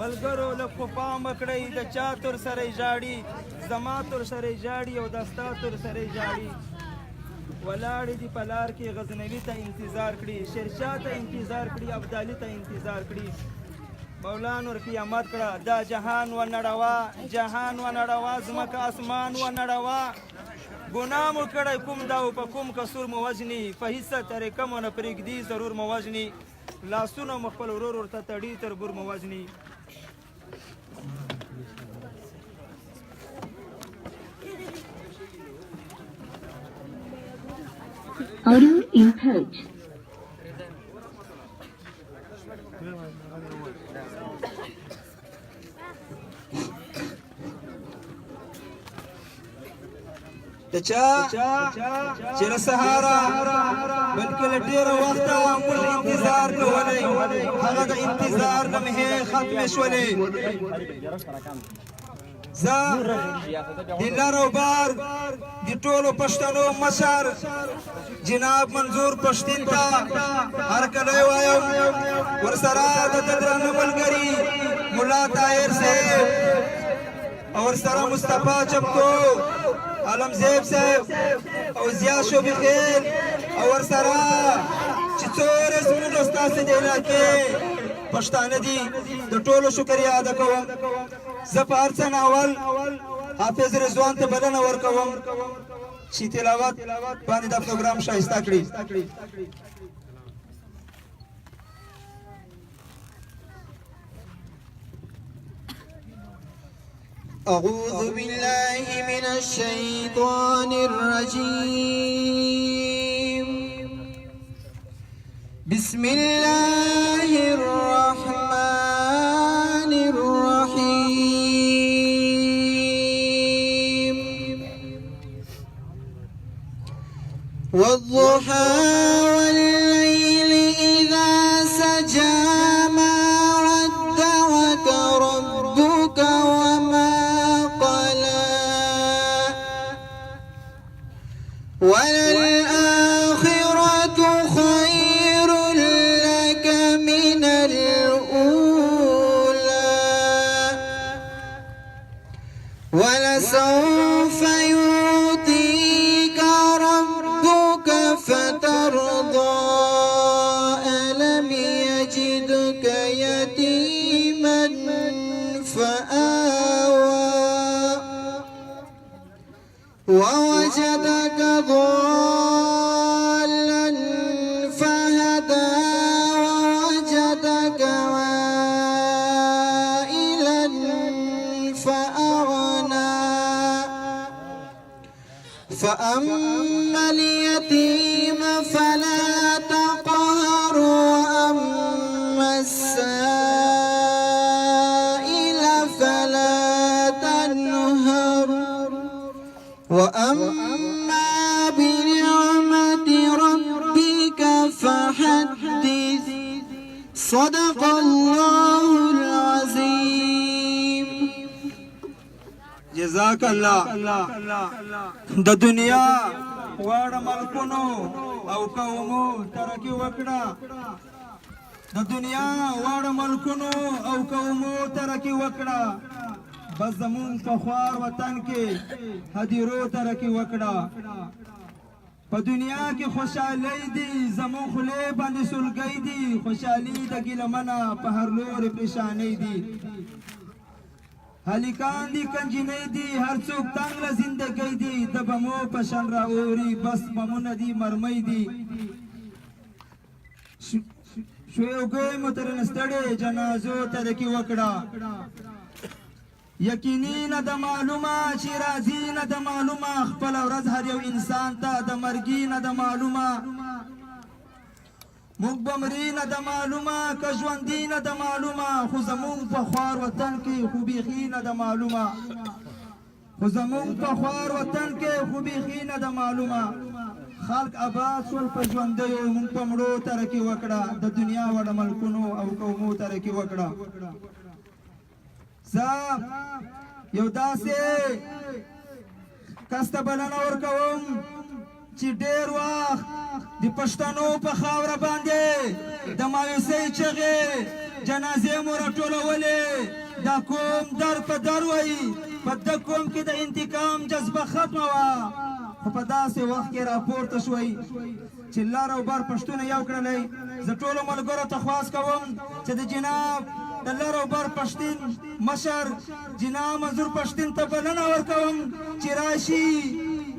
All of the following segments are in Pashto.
ملګرو لږ خو پام وکړئ د چا تر سره یې ژاړي زما تر سره یې ژاړي او د ستا تر سره یې ژاړي ولاړې دي په لار کې غزنوي ته انتظار کړي شیرشاه ته انتظار کړي ابدالي ته انتظار کړي مولا نور قیامت کړه دا جهان ونړوه جهان ونړوه ځمکه اسمان ونړوه ګناه مو کړی کوم دا او په کوم قصور مو وژني په هېڅ طریقه مو نه پرېږدي ضرور مو وژني لاسونه مو خپل ورور ورته تړي تربور مو وژني Audio input. د چا چې له سهاره بلکې له ډېره وخته موږ انتظار کولی هغه د انتظار لمحې ختمې شولې زه د لر او بار د ټولو پښتنو مشر جناب منظور پښتین ته هرکلی وایم ورسره د ده درانه ملګري ملا طاهر صاحب او ورسره مصطفی چپکو عالمزیب صاحب او ضیا شوبي خیل او ورسره چې څو ورځې زموږ ستاسې د علاقې پښتانه دي د ټولو شکریه ادا کوم زه په هر څه نه اول حافظ رضوان ته بلنه ورکوم چې تلاوت باندې دا پروګرام ښایسته کړي أعوذ بالله من الشيطان الرجيم بسم الله الرحمن الرحيم والضحى والليل إذا سجى ما ودعك ربك وللآخرة خير لك من الأولى ولسوف يعطيك ربك فترضى ألم يجدك يتيما فآوى ووجدك ضالا فهدى ووجدك عائلا فأغنى فأما اليتيم فلا تقهر وأما السائل فلا تنهر وأما بنعمة ربك فحدث صدق الله العظيم جزاک الله د دنیا واړه ملکونو او قومو ترقي وکړه د دنیا واړه ملکونو او قومو ترقي وکړه بس زمون په خوار وطن کې هدیرو ترقي وکړه په دنیا کې خوشحالي دي زمون خولې باندې سلګۍ دي خوشحالي د ګیلمنه په هر لوري پریشانۍ دي هلیکان دي کنجینۍ دي هر څوک تنګ له زندګۍ دي د بمو په شان رااوري بس بمونه دي مرمۍ دي شویوګۍ مو ترې نه ستړې جنازو ترقي وکړه یقیني نه د معلومه چې راځي نه د معلومه خپله ورځ هر یو انسان ته د مرګي نه د معلومه موږ به مري نه د معلومه که ژوندي نه د معلومه خو زموږ په خوار وطن کې خو بیخي نه د معلومه خو زموږ په خوار وطن کې خو بیخي نه د معلومه خلق آباد شول په ژوندیو موږ په مړو ترقي وکړه د دنیا وړ ملکونو او قومو ترقي وکړه زه یو داسې کس ته بلنه ورکوم چې ډېر وخت د پښتنو په خاوره باندې د مایوسۍ چغې جنازې مو راټولولې دا قوم در په در وایي په ده قوم کې د انتقام جذبه ختمه وه خو په داسې وخت کې راپورته شوئ چې لر او بر پښتون یو کړلی زه ټولو ملګرو ته خواست کوم چې د جناب د لر او بر پښتون مشر جناب منظور پښتون ته بلنه ورکوم چې راشي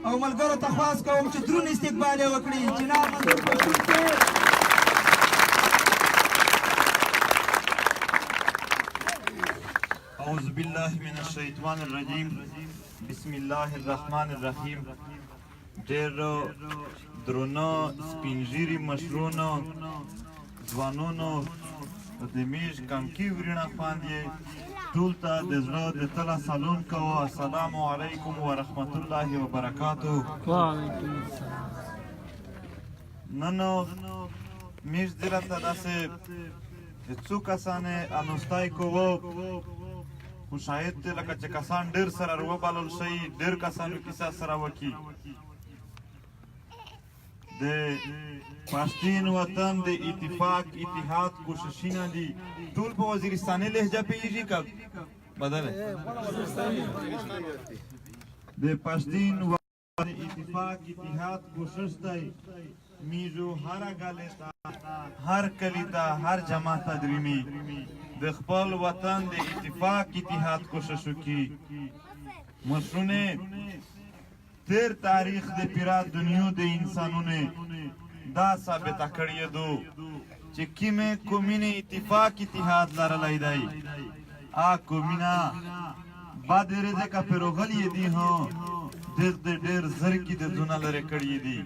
او ملګرو ته خواست کوم چې دروند استقبال یې وکړي جناب منظور پښتون صاحب أعوذ بالله من الشیطان الرجیم بسم الله الرحمن الرحیم ډېر درنو سپینږیري مشرونو ځوانونو د میژ کمکي ورینه خواندې ټول ته د زړه د تله سلام کوو السلام علیکم ورحمت الله وبرکاتو نن میژ دله ته داسې څو کسانې انوستای کوو خو شاید دی لکه چې کسان ډېر سره وبلل شي ډېر کسانو کیسه سره وکړي د پښتون وطن د اتفاق اتحاد کوششونه دي ټول په وزیرستاني لهجه پیږي که بدله د پښتون وطن د اتفاق اتحاد کوشش دی میزو هر گله تا هر کلی تا هر جماعت تدریمی د خپل وطن د اتفاق اتحاد کوشش وکړي مشرونه تیر تاریخ د پیرا دنیا د انسانونه دا ثابته کړی دو چې کیمه کومینه اتفاق اتحاد لرلای دی ا کومینا بعد رزق پیروغلی دی هو ډېر زر کی د ځونه لره کړی دی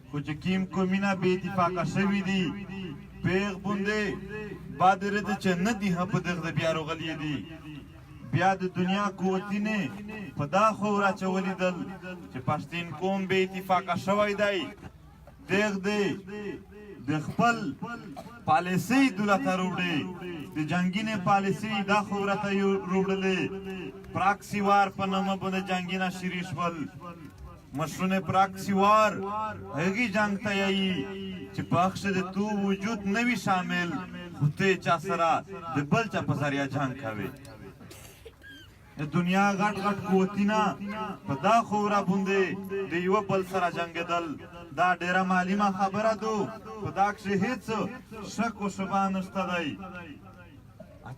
خو چې کیم کومینا به اتفاق شوی دی پیغ بونده بعد رزق چې نه دی په دغه بیا روغلی دی بیا د دنیا قوتینه په دا خو راچولې دل چې پښتون قوم به اتفاق شوی دی دغه د خپل پالیسی دولت وروړي د جنگینه پالیسی دا خو راته وروړلې پراکسی وار په نوم باندې جنگینه شریش ول مشرونه پراکسی وار هغه جنگ ته یي چې پخش د تو وجود نوي شامل خته چا سره د بل چا په ذریعہ جنگ کوي د دنیا غټ غټ قوتینا په دا خورا باندې د یو بل سره جنگیدل دا ډیره معلومه خبره ده په دا کې هیڅ شک او شبهه نشته دی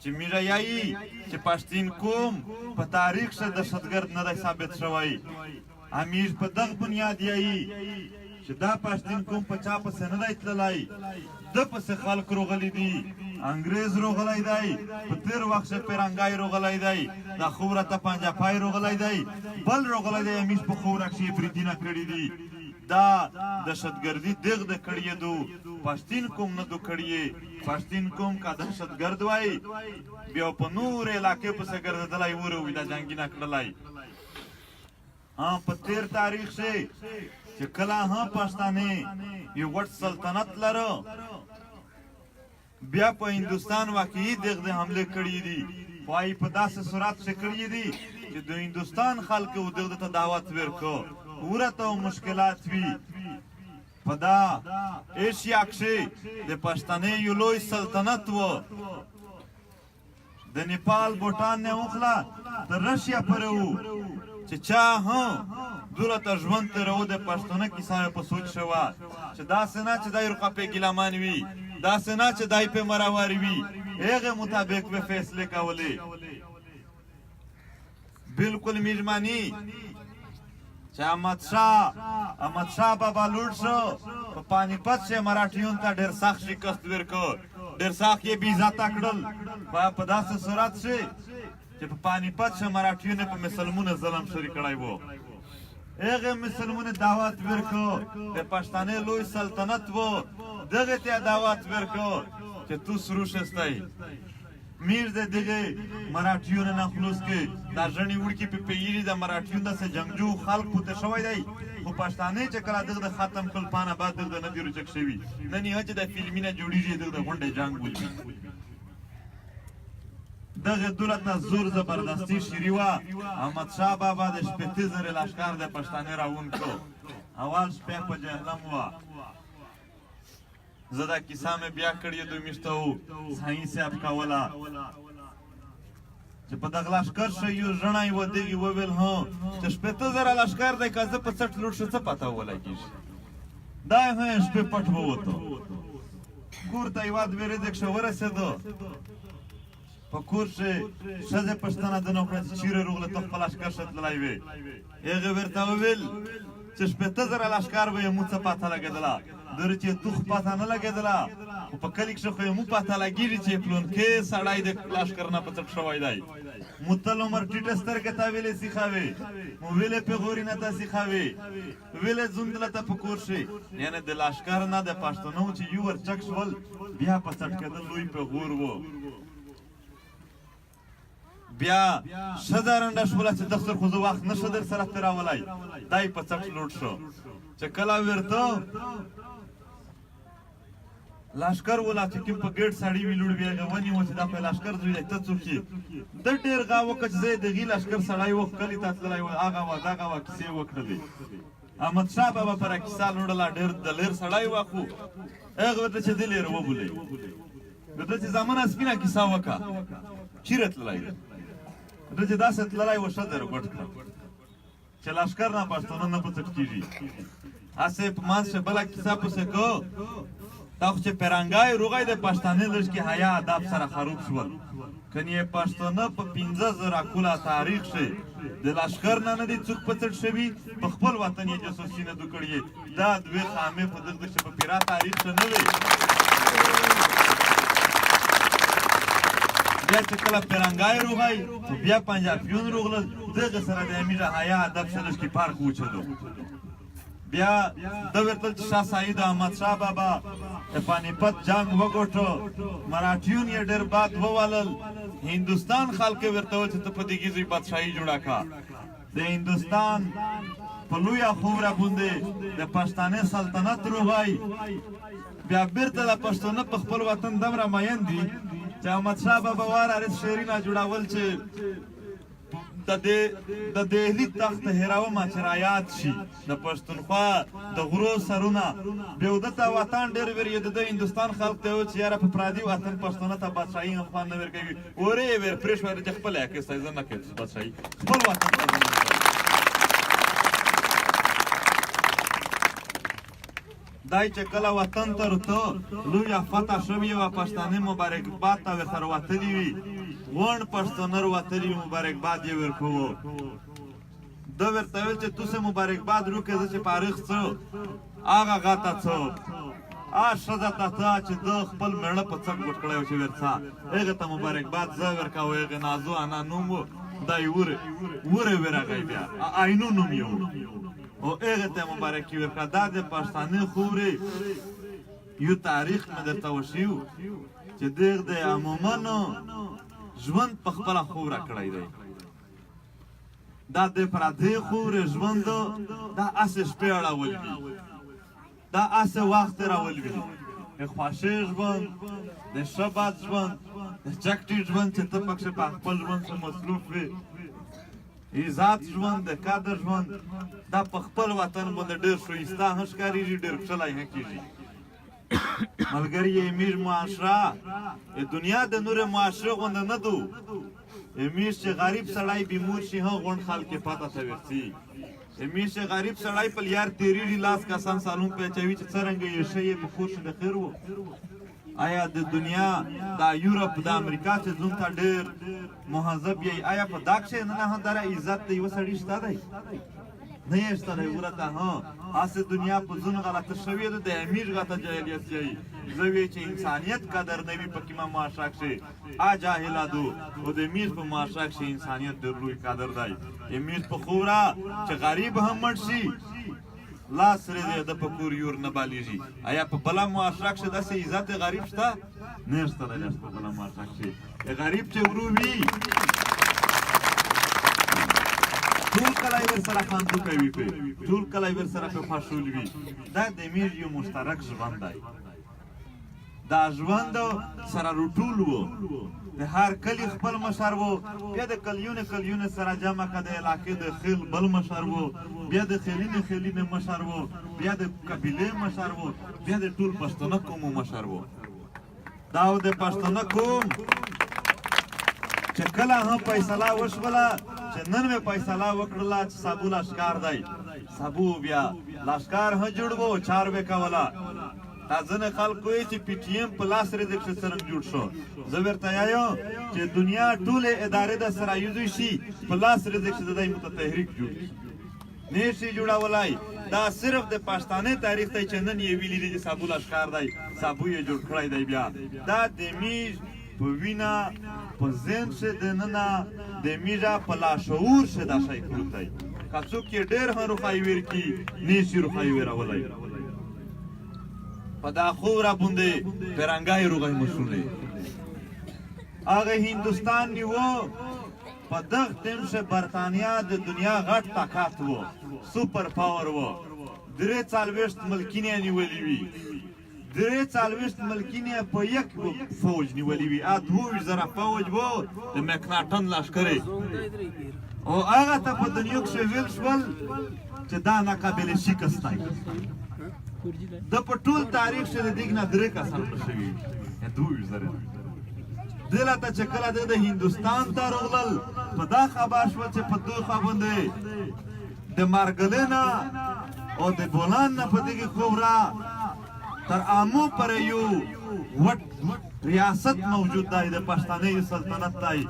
چې میرا یایي چې پښتون قوم په تاریخ سره دهشتګرد نه ثابت شوی امیر په دغه بنیاد یایي چې دا پښتون قوم په چا پسې نه دی تللی د پسې خلک روغلی دي انګریز روغلی دی په تیر وخت پیرنګای روغلی دی دا خوره ته پنجاپای روغلی دی بل روغلی دی امیر په خوره کې بریدینه کړي دي دا دهشتګردي دغه کړی دو پښتون قوم نه دو کړی پښتون قوم کا دهشتګرد وای بیا په نور علاقې پسې ګرځدلای وروي دا جنگینه کړلای ها په تیر تاریخ سے چې کله ها پښتانه یو وټ سلطنت لرو بیا په هندستان واقعي دغه حمله کړې دي وای په داسې صورت څخه کړې دي چې د هندستان خلکو دغه ته دعوت ورکو ورته مشکلات وی پدا ایشیا کې د پښتنې یو لوی سلطنت وو د نیپال بوتان نه اوخلا د رشیا پرو چې چا ها دولت ژوند ته ورو د پښتنه کیسه په سوچ شوا چې دا سنا چې دای رقه په ګلامان وی دا سنا چې دای په مراوار وی هغه مطابق به فیصله کولې بالکل میرمانی چې احمد شاه بابا لوټ شو په پانی پت سے مراఠیون ته ډېر سخت شکست ورکړ ډېر سخت یې بي عزت کړل په داسې صورت شي چې په پانی پت سے مراఠیون په مسلمانو ظلم شری کړای وو هغه مسلمانو دعوت ورکړ د پښتنې لوی سلطنت وو دغه ته دعوت ورکړ چې تو سروشستای میر دغه مراఠیون نه خلوص کې دا ځنی وړکی په پیری د مراఠیون د جنگجو خلق پته شوی دی خو پښتانه چې کله دغه ختم کول پانه بعد دغه نه دیرو چک شوی نه نه چې د فلمینه جوړیږي دغه غونډه جنگ وځي دغه دولت زور زبردستی شریوا احمد شاه بابا د شپته زره لشکار د پښتانه راون کو اول شپه په جهنم وا زه دا کیسه مې بیا کړې دوی میشته وو سایي صاحب کوله چې په دغه لښکر شی یو ژڼی ودغې وویل هو چې 15,000 لښکر دی که زه په څټ لوټ شو څه پته ولګېږي دا یې هم شپې پټ ووتو کور ته یوه دوې ورځې کښې ورسېدو په کور کښې ښځې پوښتنه ځنه وکړه چې چیرې روغله ته خپل لښکر ښه تللی وې هغې ورته وویل چې 15,000 لښکر به یې مو څه پته لګېدله در چې تو خو پته نه لګېدله خو په کلي کښې خو یې مو پته لګېږي چې پلونکی سړی د لښکر نه په څټ شوی دی مو تل عمر ټیټه سترګې ته ویلې سیخوې مو ویلې پېغوري نه ته سیخوې ویلې زوندله ته په کور شي یعنې د لښکر نه د پښتنو چې یو ور چک شول بیا په څټ کېدل لوی پېغور و بیا ښځه رنډه شوله چې دفتر خو زه وخت نه شه در سره تېرولی دا یې په څټ لوټ شو چې کله ورته لښکر ولا چې کوم په ګېټ سړي وي لوړ وي هغه ونیو چې دا په لښکر زوی دی ته څوک یې ده ډېر غا وکړه چې زه یې د غي لښکر سړی و کلي ته تللی و هغه وه دغه وه کیسې وکړلې احمدشاه بابا پر کیسه لوړله ډېر دلیر سړی و خو هغه ورته چې دلیر وبولې ورته چې زمانه سپینه کیسه وکړه چیرې تللی دی ورته چې داسې تللی و ښه در ګوټ کړه چې لښکر نه پښتانه نه په څټ کېږي هسې په منځ کښې بله کیسه پسې کو دا خو چې پیرنګای روغی د پښتانه لږ کې حیا ادب سره خروب شول کنې پښتانه په 15,000 کاله تاریخ شي د لښکر نه نه دي څوک په څټ شوي په خپل وطن یې جاسوسي نه دو کړې دا دوې خامې په دغه چې په پیرا تاریخ ښه نه وي بیا چې کله پیرنګای روغی بیا پنجابیون روغلل دغه سره د امیره حیا ادب سره لږ کې فرق وچدو بیا د ورتل چې شاه سعید احمدشاه بابا د پانیپت جنگ وګوټو مراఠیون یې ډېر باد ووالل هندوستان خلک ورته وویل چې ته په دې ګیزوي بادشاهي جوړه کړه د هندوستان په لویه خوره باندې د پښتانه سلطنت روغی بیا بیرته د پښتانه په خپل وطن دومره مین دي چې احمدشاه بابا وارث شیرینه جوړول چې د دهلي تخت هېرومه چې رایاد شي د پښتونخوا د غرو سرونه بیا ده ته وطن ډېر ویرېده د هندوستان خلک ته وویل چې یاره په پردي وطن پښتانه ته بادشاهي هم خوند نه ورکوي ورې یې ویر پرېښ ویل چې خپله یې اخیستی زه نه کوم بادشاهي خپل وطن ته دای چې کله وطن ته ورته لویه فتح شوې وه پښتانه مبارکباد ته ورسره وتلي وي غونډ پښتانه وتلي مبارکباد یې ورکوو ده ورته ویل چې تو سه مبارکباد روکې زه چې فارغ څه هغه غاته څه ښځه ته ته چې ده خپل مېړه په څټ ګوټ کړی و چې ورڅه هغې ته مبارکباد زه ورکوو هغې نازو انا نوم و دا یې وره ورغی بیا آینو نوم یې و او هغې ته مبارکي ورکړه دا د پښتانه خورې یو تاریخ مې درته وښي و چې دغه د عمومانو ژوند په خپله خوره کړی دی دا د پردې خورې ژوند دا هسې شپې اړول وي دا هسې وخت تېرول وي د خوښۍ ژوند د ښه بد ژوند د چکټي ژوند چې ته پکښې په خپل ژوند څه مصروف وي عزت ژوند د قدر ژوند دا په خپل وطن باندې ډېر ښایسته هم ښکارېږي ډېر ښکلی هم کېږي ملګري امیر معاشره دنیا د نور معاشره غونډه نه دو امیر چې غریب سړی بیمور شي هم غونډ خلک پته ته ورسي امیر چې غریب سړی په لیار تېرېږي لاس کسان سالون پیچوي چې څرنګه یې ښه یې په کور شي د خیر و آیا د دنیا د یورپ د امریکا چې ځون ته ډېر مهذب یې آیا په دا کښې نه هم دره عزت د یوه سړي شته دی نه یې شته دی ورته ها هسې دنیا په ځون غلطه شوې ده د امیر غته جاهلیت یی زه وی چې انسانیت قدر نه وي په کومه معاشره کښې جاهله دو او د امیر په معاشره کښې انسانیت ډېر لوی قدر دی امیر په خوره چې غریب هم مړ شي لاس سره د په کور یور نه بالیږي آیا په بله معاشره کښې داسې عزت غریب شته نه شته دی په بله معاشره کښې غریب چې ورو وي ټول کلی ورسره خاندو کوي پرې ټول کلی ورسره پرې خوشحول وي دا د امیر یو مشترک ژوند دی دا ژوند سره رټول وو د هر کلی خپل مشر وو بیا د کلیونه سره جمع که د علاقې د خیل بل مشر وو بیا د خیلینې مشر وو بیا د قبیلې مشر وو بیا د ټول پښتنه قومو مشر وو دا د پښتنه قوم چې کله هم فیصله وشوله چې نن مې فیصله وکړله چې سابو لښکار دی سابو بیا لښکار هم جوړ وو چاربې کوله دا ځینې خلک وایي چې پی ټي ایم په لاس ریزکشن څرنګه جوړ شو زه ورته وایم چې دنیا ټولې ادارې د سره یوځای شي په لاس ریزکشن د دی متحرک جوړ شي نه شي جوړولی دا صرف د پښتانه تاریخ دی چې نن یې ویلي دي چې سابو لښکار دی سابو یې جوړ کړی دی بیا دا د میژ په وینه په ذهن شه دننه د میژه په لاشعور شه دا شی پروت دی که څوک یې ډېر هم روښایي ویر کي نه شي روښایي ویرولی په دا خوره باندې پرنګای روغی مشهور دی هغه هندوستان نیوه په دغه ټیم شه برطانیا د دنیا غټ طاقت و سوپر پاور و 43 ملکینې نیولې وي 43 ملکینې په یک فوج نیولې وي 2000 فوج و د مکناټن لښکرې او هغه ته په دنیا کښې ویل شول چې دا ناقابل شکست دی د په ټول تاریخ شه د دیګ نه 3 کسان مړه شوي 2000 دلته چې کله د هندوستان ته راغلل په دا خبر شوه چې په دوی خوا باندې د مارګلینه او د بولان نه په دغې خوره تر آمو پورې یو وټ ریاست موجود دی د پښتني سلطنت دی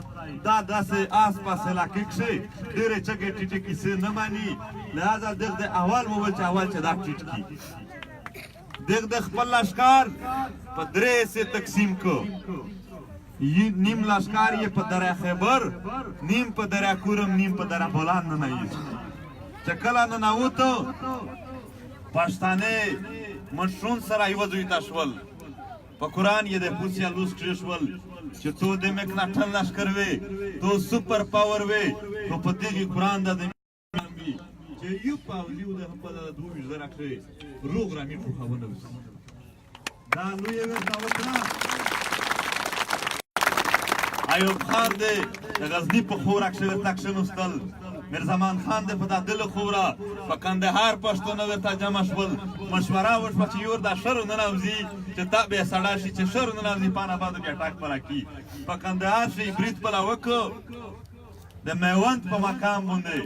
دا داسې آس پاس علاقې کښې ډېرې چکې ټیټې کیسې نه ماني لهذا دغه د اول وویل چې اول چې دا ټیټ کي دغه د خپل لښکر په 3 حصې تقسیم کو نیم لښکر یې په دره خیبر نیم په دره کورم نیم په دره بولان ننویست چې کله ننوتو پښتانه مشرون سره یوه ځای ته شول په قرآن یې د پوسیا لوس کښې شول چې تو د مکناټن لښکر وې تو سوپر پاور وې تو په دغې قرآن د چې یو پاولي و د خپل 2000 کښې روغ رامي ټوخونه وسي دا لویه ورته وکړه ایوب خان دی د غزني په خوره کښې ورته کښېناستل میرزمان خان دی په دا دله خوره په کندهار پښتونه ورته جمع شول مشوره وشوه چې یور دا شر ننوځي چې تا بیا سړه شي چې شر ننوځي پان آباد بیا ټاک پله کي په کندهار شي برید پله وکړو د میوند په مقام باندې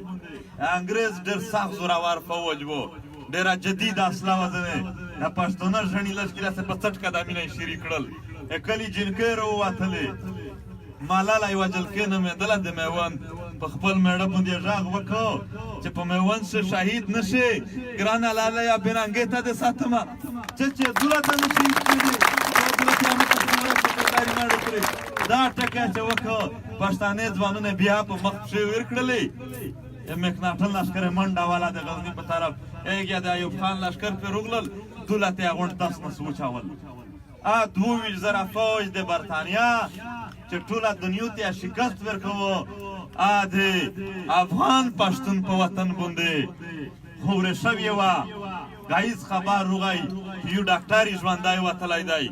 انګریز ډېر سخت زورور فوج و ډېره جدید اسله وه ځینې د پښتونه ژڼي لښکرې هسې په څټ قدمونه یې شیري کړل کلي جنکۍ راووتلې ملاله یوه جلکۍ نومېدله د میوند په خپل مېړه باندې غږ وکړو چې په میوند شه شهید نه شې ګرانه لاله یا بېرنګۍ ته دې ساتمه چې دولته نه شي دا ټکی چې وکړو پښتانه ځوانونه بیا په مخ پښې ویر کړلې مکناټن لښکر یې منډه واله د غزني په طرف یا د ایوب خان لښکر پرې روغلل دولته یې غونډ تس نس وچاول 20,000 فوج د برطانیا چې ټوله دنیا ته شکست ورکوو د افغان پښتون په وطن باندې خورې شوې وه ګایز خبر روغی یو ډاکټر یې ژوندی وتلی دی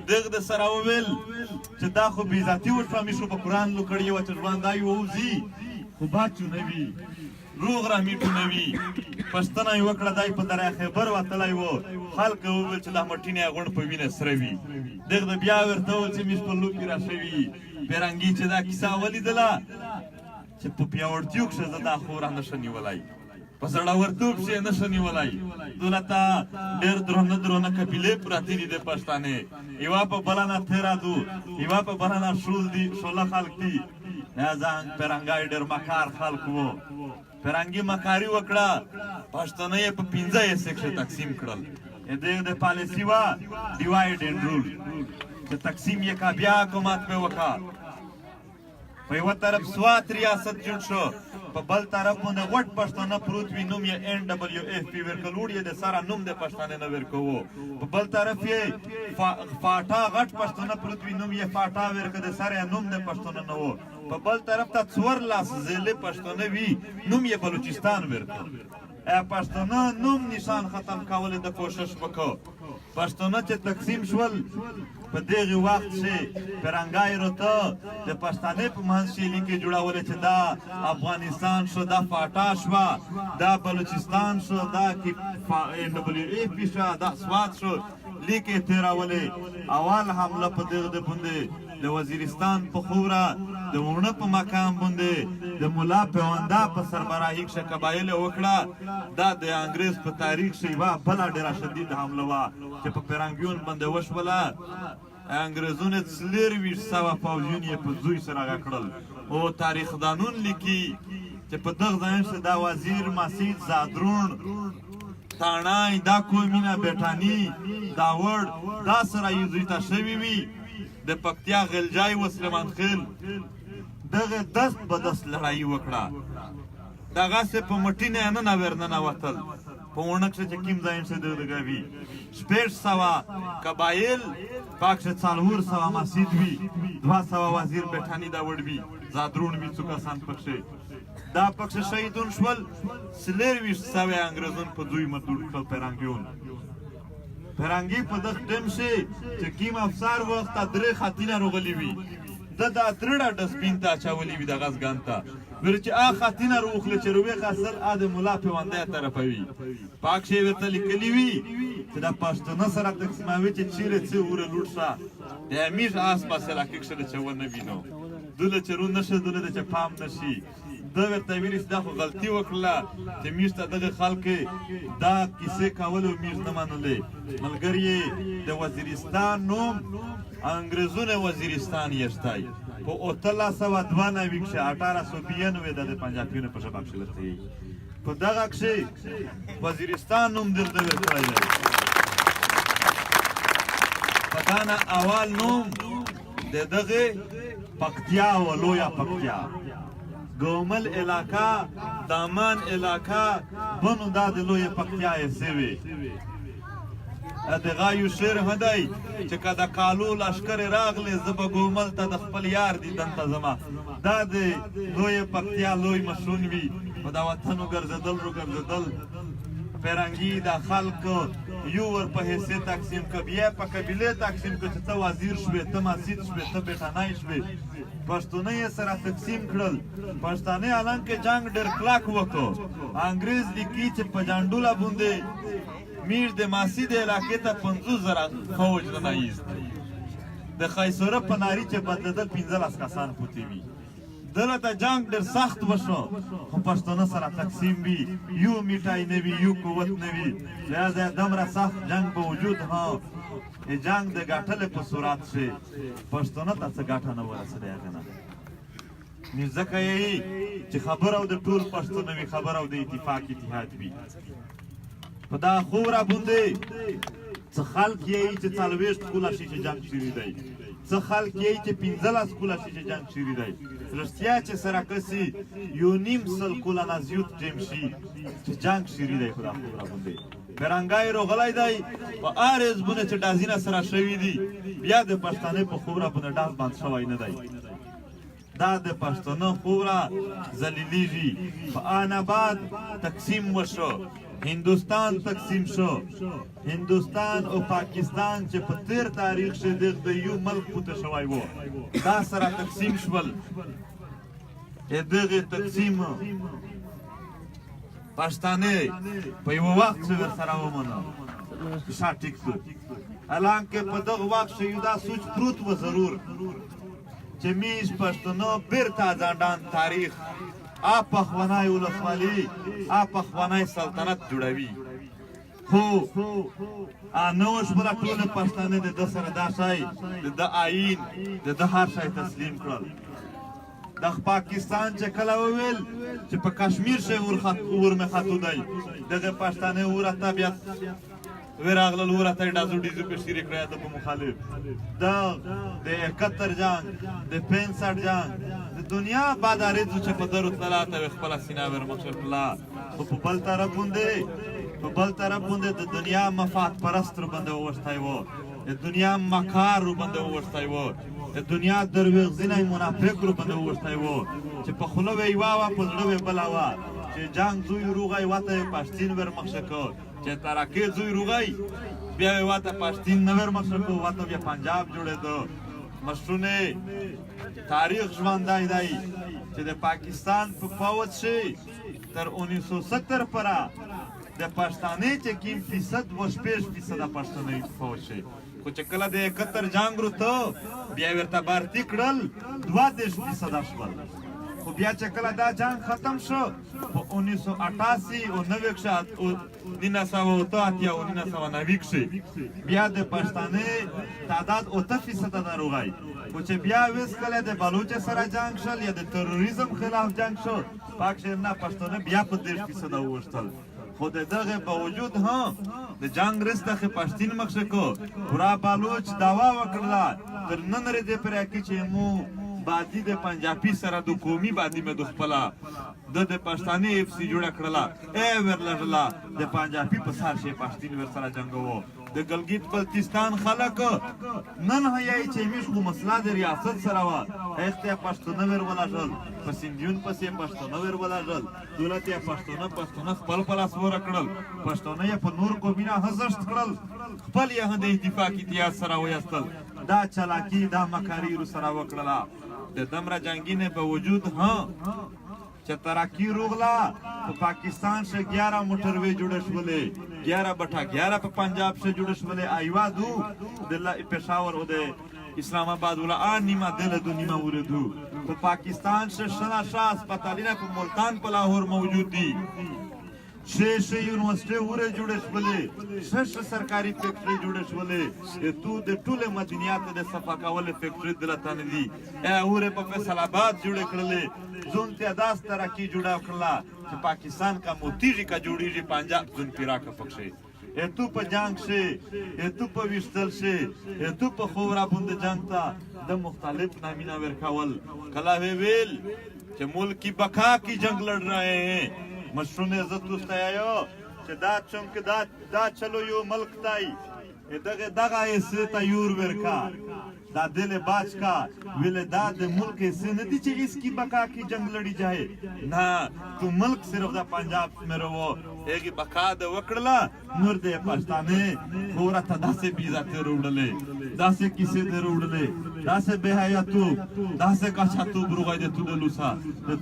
دغه د سره وویل چې دا خو بېعزتي وشوه میشو په قرآن لوکړې وه چې ژوندی ووځي خو باد چونوي روغ رحمیټو نه وي پښتنه یې وکړه دی په دره خیبر وتلی و خلک یې وویل چې دا مټینې یې غونډ په وینه سره وي دغه د بیا ورته وویل چې موږ په لوکې راشوي پیرنګي چې دا کیسه ولیدله چې په پیاوړتیو کښې زه دا خوره نشه نیولی په زړورتوب کښې نشه نیولی دولته ډېر درونه قبیلې پرتې دي د پښتانې یوه په بله نه تیره دو یوه په بله نه شوله خلک دي لهذا پیرنګی ډېر مکار خلک وو پیرنګي مکاري وکړه پښتانه یې په 15 حصې کښې تقسیم کړل د پالیسي وه ډیوایډ اینډ رول چې تقسیم یې کا بیا حکومت پې وکړه په یوه طرف سوات ریاست جوړ شو په بل طرف باندې غټ پښتانه پروت وي نوم یې NWFP ورکلوړ یې د سره نوم د پښتانه نه ورکوو په بل طرف یې فاټا غټ پښتانه پروت وي نوم یې فاټا ورکه د سره نوم د پښتانه نه و په بل طرف ته 14 ضلع پښتانه وي نوم یې بلوچستان ورکو پښتانه نوم نشان ختم کولو د کوشش وکړو پښتانه چې تقسیم شول په دغه وخت چې پرنګای ورته د پښتنې په منځ کې لیکې جوړولې چې دا افغانستان شو، دا فاټا شوه، دا بلوچستان شو، دا NWA شوه، دا سوات شو، لیکې تېرولې. اول حمله په دغه باندې د وزیرستان په خوره د ونه په مقام باندې د ملا پیونده په سربراهي کې قبایل وکړه. دا د انګریز په تاریخ کې یوه بله ډېره شدید حمله وه چې په پرنګیون باندې وشوله. انګریزونو 4000 پوځیون یې په زوی سره هغه کړل. او تاریخدانون لیکي چې په دغه ځای کې دا وزیر مسید زادرون تاڼای دا کومینه بیټاني داوړ دا سره یې دوی ته شوي وي. د پکتیا غلجای و سلیمان خیل دغه دست به دست لړایي وکړه. دغسې په مټي نه ننه ورننوتل. په اوڼه کښې چې کوم ځای چې دغه وي 600 قبایل پاک کښې 400 مسجد وي، 200 وزیر بیټاني داوړ وي، زادرون وي، څو کسان پکښې دا پکښې شهیدون شول. 4000 انګریزون په دوی مردود کړل پرنګیون. پرنګي په دغه ټیم کې چې کوم افسر وخت درې خاطینه راغلي وي دا درېړه ډسبین ته اچولي وي دغه ځګان ته ویل چې خاطینه راوخلې چې روبې خاصل د ملا پیونده طرفوي. پاک شی ورته لیکلي وي چې دا پښتانه سره تقسیموي چې چیرې څه وره لوټ شه د امیر آس پاسه راکښ شل چې ونه وینو دله چې رون نشه دله چې پام نشي. دا ورته ویل چې دا خو غلطي وکړه چې میر ته دغه خلک دا کیسې کول او میر نه منلې. ملګری د وزیرستان نوم انګریزونه وزیرستان یشتای په 1892 کې 1892 د پنجابیانو په شباب کې لته په دغه کې وزیرستان نوم درته ورکړی دی. پدانه اول نوم د دغه پکتیا و لویا پکتیا گومل علاقہ دامان علاقہ بنو دا د لوی پکتیا یې سوي. دغه یو شعر هدی چې کله کالو لشکر راغلی زه به ګومل ته د خپل یار دیدن ته ځمه. دا د لوی پکتیا لوی مشرون وي په دا وطن وګرځېدل روګرځېدل. پرنګي دا خلک یو ور په حصې تقسیم که بیا په قبیلې تقسیم که چې ته وزیر شوې ته مسجد شوې ته بیټانۍ شوې. پښتونه یې سره تقسیم کړل. پښتانه حالانکه جنګ ډېر کلک وکړو. انګریز لیکي چې په جانډوله باندې میر د ماسي د علاقې ته 50,000 فوج نه ایست. د خیسوره په ناري چې بدلېدل 15 کسان پوتې وي. دلته جنگ ډېر سخت وشو خو پښتانه سره تقسیم وي. یو میټای نه وي یو قوت نه وي. لهذا دومره سخت جنگ به وجود ها جنگ د ګټلې په صورت شي پښتانه ته څه ګټه نه ورسېدی هغه نه. نو ځکه یې چې خبره او د ټول پښتون وي خبره او د اتحاد وي. په دا خوره باندې څه خلک یې چې 40 کوله شي چې جنګ شوي دی، څه خلک یې چې 15 کوله شي چې جنګ شوي دی. رښتیا چې سره کسي 1.5 کوله نه زیات ټیم شي چې جنګ شوي دی په دا خوره باندې. پرنګای راغلی دی په هر حزبونه چې ډازینه سره شوي دي بیا د پښتنې په خوره باندې ډاز بند شوی نه دی. دا د پښتنو خوره ذلیلیږي. په آن بعد تقسیم وشو، هندوستان تقسیم شو. هندوستان او پاکستان چې په تیر تاریخ کې د یو ملک پوته شوی وو دا سره تقسیم شول. دغه تقسیم پښتانه په یو وخت سره ومنه شاټیک شو. حالانکه په دغه وخت کې یو دا سوچ پروت و ضرور چې میش پښتنو بیرته ځانډان تاریخ آپ اخوانای ولسوالی آپ اخوانای سلطنت جوړوي. خو نوش بلا ټول پښتانه د سره دا شای د آئین د هر شای تسلیم کړل. د پاکستان چې کله وویل چې په کشمیر شی ورمخاتو دی دغه پښتانه ورته بیا ورغلل ورته ډازو ډیزو په شری کړی د مخالف. دا د 71 جنگ د 65 جنگ د دنیا بادارې چې په درو طلعته خپل سینا ور مخشف الله. خو په بل طرف باندې د دنیا مفاد پرست رو باندې وښتای وو، د دنیا مکار رو باندې وښتای وو، د دنیا دروغجنۍ منافق رو باندې وښتای وو چې په خوله وی وا په زړه وی بلا وا چې جنگ زوی روغای وته پښتین ور مخشکو چې ترکه زوی روغای بیا واته پښتین نور مشرق واته بیا پنجاب جوړېدو مشرونه تاریخ ژوندی دی چې د پاکستان په فوج شي تر 1970 پورې د پښتانه چې کوم فیصد و 5% پښتني فوج شي خو چې کله د 71 جنگ وروسته بیا ورته بارتي کړل 32% شول خو بیا چې کله دا جنگ ختم شو په 1988 او 1990 کې بیا د پښتانه تعداد 8% ناروغای خو چې بیا وس کله د بلوچ سره جنگ شل یا د تروریزم خلاف جنگ شو پاک شهر نه پښتانه بیا په 10% وشتل خو دغه باوجود ها د جنگ رسته پښتین مخشکو پورا بلوچ داوا وکړه تر نن لري پر کې چې مو بادی د پنجابي سره د قومي بادی مې د خپل د پښتاني اف سی جوړ کړلا ای ورلړلا د پنجابي په سر شي پښتین ور سره جنگو د ګلګیت بلتستان خلک نن هيای چې میش خو مسله د ریاست سره وا اخته پښتون ور ولاجل پسندیون پسې پښتون ور ولاجل دولت یې پښتون خپل اسوره کړل پښتون یې په نور قومینه حذف کړل خپل یې د اتفاقی تیار سره ویستل دا چلاکی دا مکاری رو سره وکړه د دمره جنگینه په وجود ها چې ترقی روغلا په پاکستان سے 11 موټروي جوړ شولې 11/11 په پنجاب سے جوړ شولې ایوا دو د پېښور او د اسلام آباد ولا نیمه دل دو نیمه وردو په پاکستان سے شنا شاه هسپتالونه په ملتان په لاهور موجود دي شش یونیورسيټي وره جوړه شولې شش سرکاري فیکټري جوړه شولې تو د ټوله مدنیات د صفا کول فیکټري دلته نه دي اوره په فیصل آباد جوړه کړلې زون ته داس ترقی جوړه کړلا چې پاکستان کا موتیږي کا جوړیږي پنجاب زون پیرا کا پکشه تو په جنگ شي تو په وشتل شي تو په خورا بوند جنگ تا د مختلف نامینه ورکول کلا ویل چې ملک کی بقا کی جنگ لڑ رہے ہیں مشرون عزت دوستایو چې دا چونک دا چلو یو ملک تای دغه ایسه تا یور ورکا دا دل باج کا ویل دا د ملک سے ندی چې اس کی بقا کی جنگ لڑی جائے نہ تو ملک صرف دا پنجاب میں رہو ایک بقا د وکړلا نور د پښتانه خورا تداسه بیزاته روړلې داسه کیسه د روړلې داسه بهایتو داسه کاچاتو بروغای د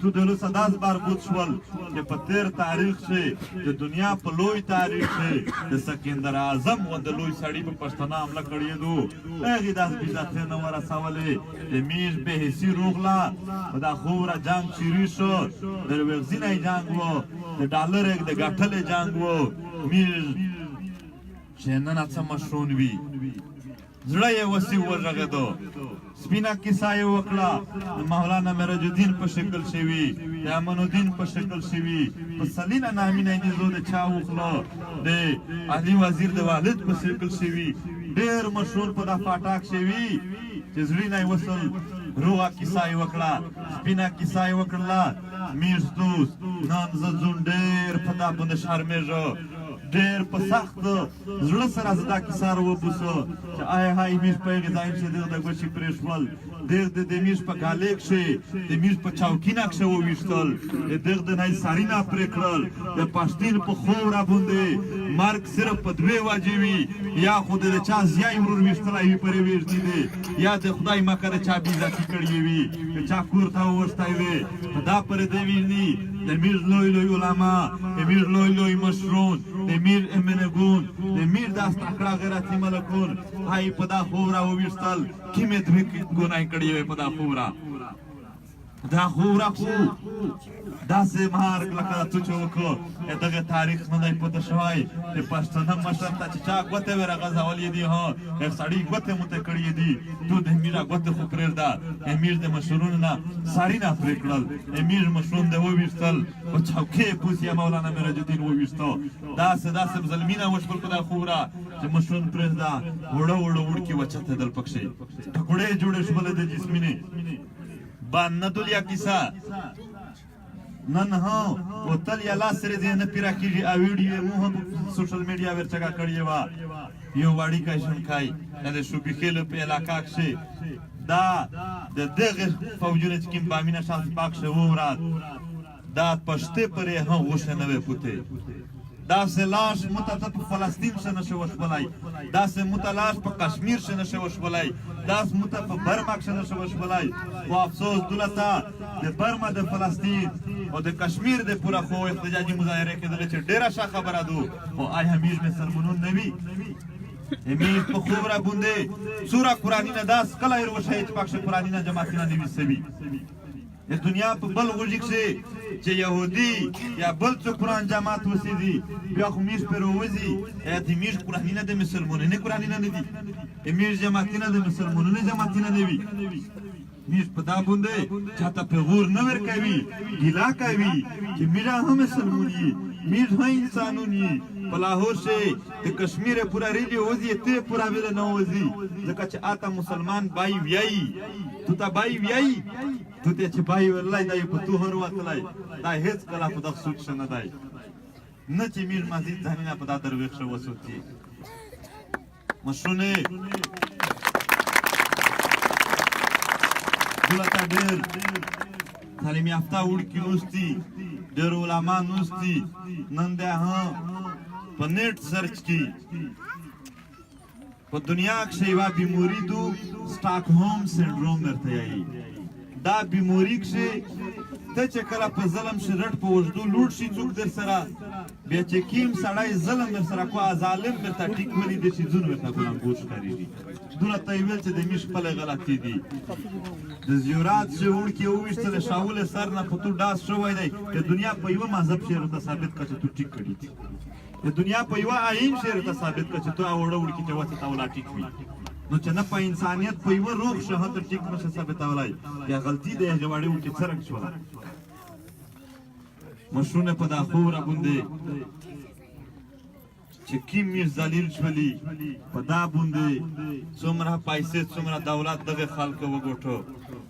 تودلوسا داس بار بوت شول چې په تیر تاریخ شي د دنیا په لوی تاریخ شي د سکندر اعظم و د لوی سړی په پښتنه حمله کړی دو هغه داس بیزاته نو ورسولې د میز به هسي روغلا دا خورا جنگ شروع شو در ورزینه جنگ وو د ډالر د غټل جنگ وو میز شنن اڅ مشرون وی زړه یې وسی ورغدو سپینا کیسه یې وکړه مولانا مراج الدین په شکل شوی د امن الدین په شکل شوی په سلینا نامینه دې زو د چا وخلو د علي وزیر د والد په شکل شوی ډېر مشهور په د فاټاک شوی چې زړه نه وصل روغه کیسه یې وکړه سپینا کیسه یې وکړه میز دوست نن زون ډېر په دا باندې شرمېږه ډېر په سخت زړه سره زدا کیسار و بوسو چې آی هاي میش په غذایم چې د غوشي پرېښول د میش په غالیک شي د میش په چوکینه کې و وشتل د نه سارینا پرې کړل د پښتین په خورا باندې مرګ صرف په دوه واجبي یا خود د چا زیای ورور وشتلای پرې وشتي دي یا د خدای مکر چا بیزاتی کړی وي چا کوړه ورستای وي دا پر دی ویني د میر لوی علما د میر لوی مشرون د میر امنګون د میر داس تکړه غیرتی ملکون هاي په دا خورا وشتل کیمه دوی ګناي کړی وي په دا خورا کو داسې مارک لکه تو چوکو دغه تاریخ نه پته شوی د پښتنه مشر ته چې چا غوته ورغځولې دي ها سړی غوته مت کړی دي تو د میرا غوته خو پرېردا امیر د مشرون نه ساری نه پرېکړل امیر مشرون د وويستل او چوکې پوسیا مولانا مراج الدین وويستو داسې ظلمینه وشول په دا خورا چې مشرون پرېردا وړو وړکی وچته دل پکشي ټکوړې جوړې شول د جسمینه باندې یا کیسه نن ها او تل یا لاسره دې نه پیرا کیږي ا ویډیو مو هم سوشل میډیا ورچګه کړی و یو واړی کا شمکای د شوبې خېل په علاقہ کې دا د دغه فوجونه چې کوم بامینه شانس پاک شو ورات دا پښته پرې هم غوښنه وې پته داسې لاش مته په فلسطین شه نشه وشبلای داسې مته لاش په کشمیر شه نشه وشبلای داسې مته په برما شه نشه وشبلای خو افسوس دولته د برما د فلسطین او د کشمیر د پورا خو احتجاجي مظاهره کېدل چې ډیره ښه خبره ده خو آی همیش مسلمانون نه وي همیش په خوب را بونده سوره قرآنی نه داس کله یې روښایي چې پکښې قرآنی نه جماعتونه نه وي سوي د دنیا په بل غوږی کښې چې یهودي یا بل څوک قرآن جماعت اوسېږي بیا خو میش پرې ووځي یا د میش قرآني نه د مسلمانانو قرآني نه دي د میش جماعتي نه د مسلمانانو جماعتي نه وي میش په دا بونده چاته په غور نه ورکوي ګیله کوي چې میرا هم مسلمان یي میش هم انسانون یي په لاهور شي د کشمیر پورا ریلی وځي ته پورا ویل نه وځي ځکه چې آتا مسلمان بای ویایي تو ته بای ویایي تو ته چې بای ولای دا په تو هر وتلای دا هیڅ کله په دغه سوچ نه دی نه چې میر مزید ځانینه په دا درویښ شو وسوتی مشرونه دولت ډېر تعلیم یافته وړکي نوستي ډېر علما نوستي نن دی په نیټ سرچ کې په دنیا کې یوه بیماري دو سټاکهولم سنډروم ورته یایي دا بیماري کې ته چې کله په ظلم شي رټ په وژدو لوټ شي څوک در سره بیا چې کیم سړی ظلم در سره کو ظالم ورته ټیک ولیدي چې ځون ورته ګلانګوش ښکارېږي دونه ته یې ویل چې د میش خپله غلطي دي د زیورات چې وړکي وویشتل شاول سر نه په تو ډاس شوی دی د دنیا په یوه مذهب شعر ورته ثابت کړه چې تو ټیک کړي دي د دنیا په یوه آیین شعر ورته ثابت کړه چې تو اوړه وړکي چې وڅه ته ولا ټیک وي نو چې نه په انسانیت په یوه روغ شهادت ټیک نشه ثابتولی یا غلطي دی هغې واړې وړکي څرنګ شوله مشرونه په دا خوب رابوندې چې کیم میر ذلیل شولي په دا بوندې څومره پیسې څومره دولت دغه خلکو وګوټو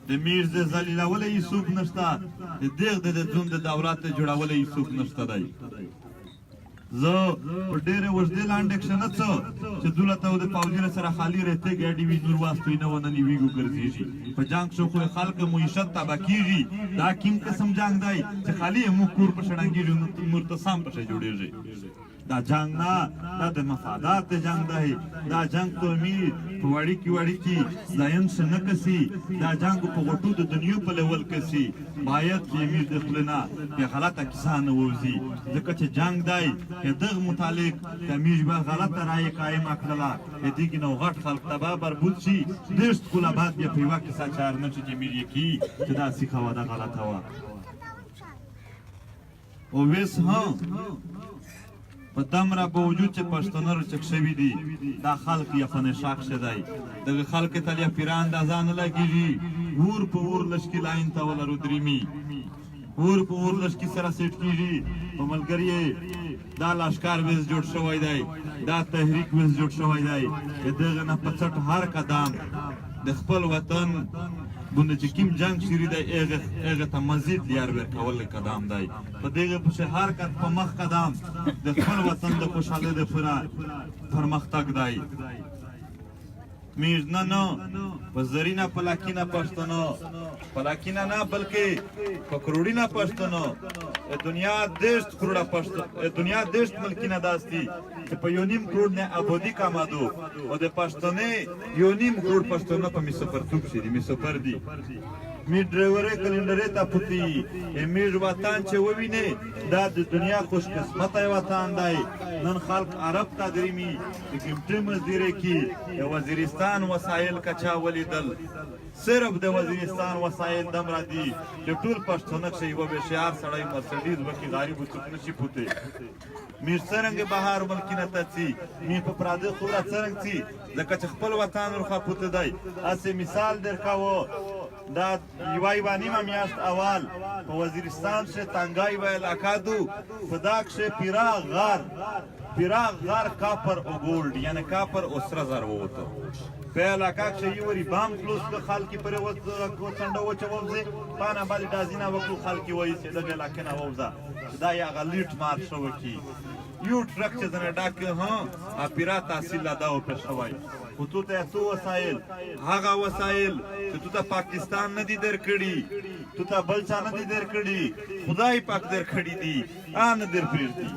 د میر د ذلیلولی یې څوک نشته د دغ د ځون د دولت د جوړولی یې څوک نشته دی زه په ډېرې اوږدې لانډې کښې نه څه چې دولت او د پوځیانو سره خالي رهتې ګاډي وي نور واستوي نه ونه نیویږو ګرځېږي په جنګ کښې خو خلک معیشت تباه کېږي دا کوم قسم جنګ دی چې خالي یې موږ کور پسې ړنګېږي نور ته سم پسې جوړېږي دا جنگ نه دا د مفادات جنگ دی دا جنگ تو امیر په وړیکي وړیکي ځایون شه نه کسي دا جنگ په غټو د دنیو په لیول کسي باید چې امیر د خولې نه بې غلطه کیسه نه ووځي ځکه چې جنگ دی د دغه متعلق د امیر به غلطه رایې قایمه کړله د دې کې نو غټ خلک تباه بربود شي دېرش کاله بعد بیا په یوه کیسه چار نه شي چې امیر یې کي چې دا سیخه وه دا غلطه وه اویس هم په دمره باوجود چې پښتانه رچک شوي دي دا خلک یې فنشاک شدی دغه خلک ته یا پیره اندازه نه لګېږي ور په ور لشکي لاین ته وله رودرېمي ور په ور لشکي سره سیټ کېږي په ملګري دا لښکر ویز جوړ شوی دی دا تحریک ویز جوړ شوی دی د دغه نه په څټ هر قدم د خپل وطن بنده چې کوم جنگ شروع دی هغه ته مزید لیار ورکول قدم دی په دغه پسې هر په مخ قدم د خپل وطن د خوشحالۍ دپاره پرمختګ دی میر نه په زرینه پلاکینه پښتنو پلاکینه نه بلکې په کروڑینه پښتنو دنیا دیشت کروڑه پښتنو دنیا دیشت ملکینه داستی چې په یو نیم کروڑ نه آبادی کامادو او د پښتنې یو نیم کروڑ پښتنو په مسافرتوب شي دي مسافر دي میر ډرایورې کلندرې ته پوتي میر وطن چې وویني دا د دنیا خوش قسمته وطن دی نن خلق عرب ته دریمي د ګمټې مزدورۍ کې د وزیرستان وسایل کچا ولیدل صرف د وزیرستان وسایل دمره دي چې ټول پښتانه کښې یوه بېشعار سړی مرسډیز وکړي غریب څوک نشي پوتی میر څرنګه بهار ملکینه ته ځي میر په پراده خوره څرنګ ځي ځکه چې خپل وطن ورخوا پوته دی هسې مثال درکوه دا یوه نیمه میاشت اول په وزیرستان کښې تنګای و علاقه دو په دا کښې پیراغ غار کاپر او گولډ یعنی کاپر او سره زر ووته په علاقه کښې یوري بام کلوس د خلکې پرې څنډه وچووځې پانه باندې ډازینه وکړو خلکې وایي چې دغه علاقې نه ووځه چې دا یې هغه لیټ مار شوی کي یو ټرک چې ځنه ډاک پیرا تحصیل لا دا وپې شوی خو تو ته څو وسایل هغه وسایل چې تو ته پاکستان نه دي درکړي تو ته بل چا نه دي درکړي خدای پاک درکړي دي نه در پرېږدي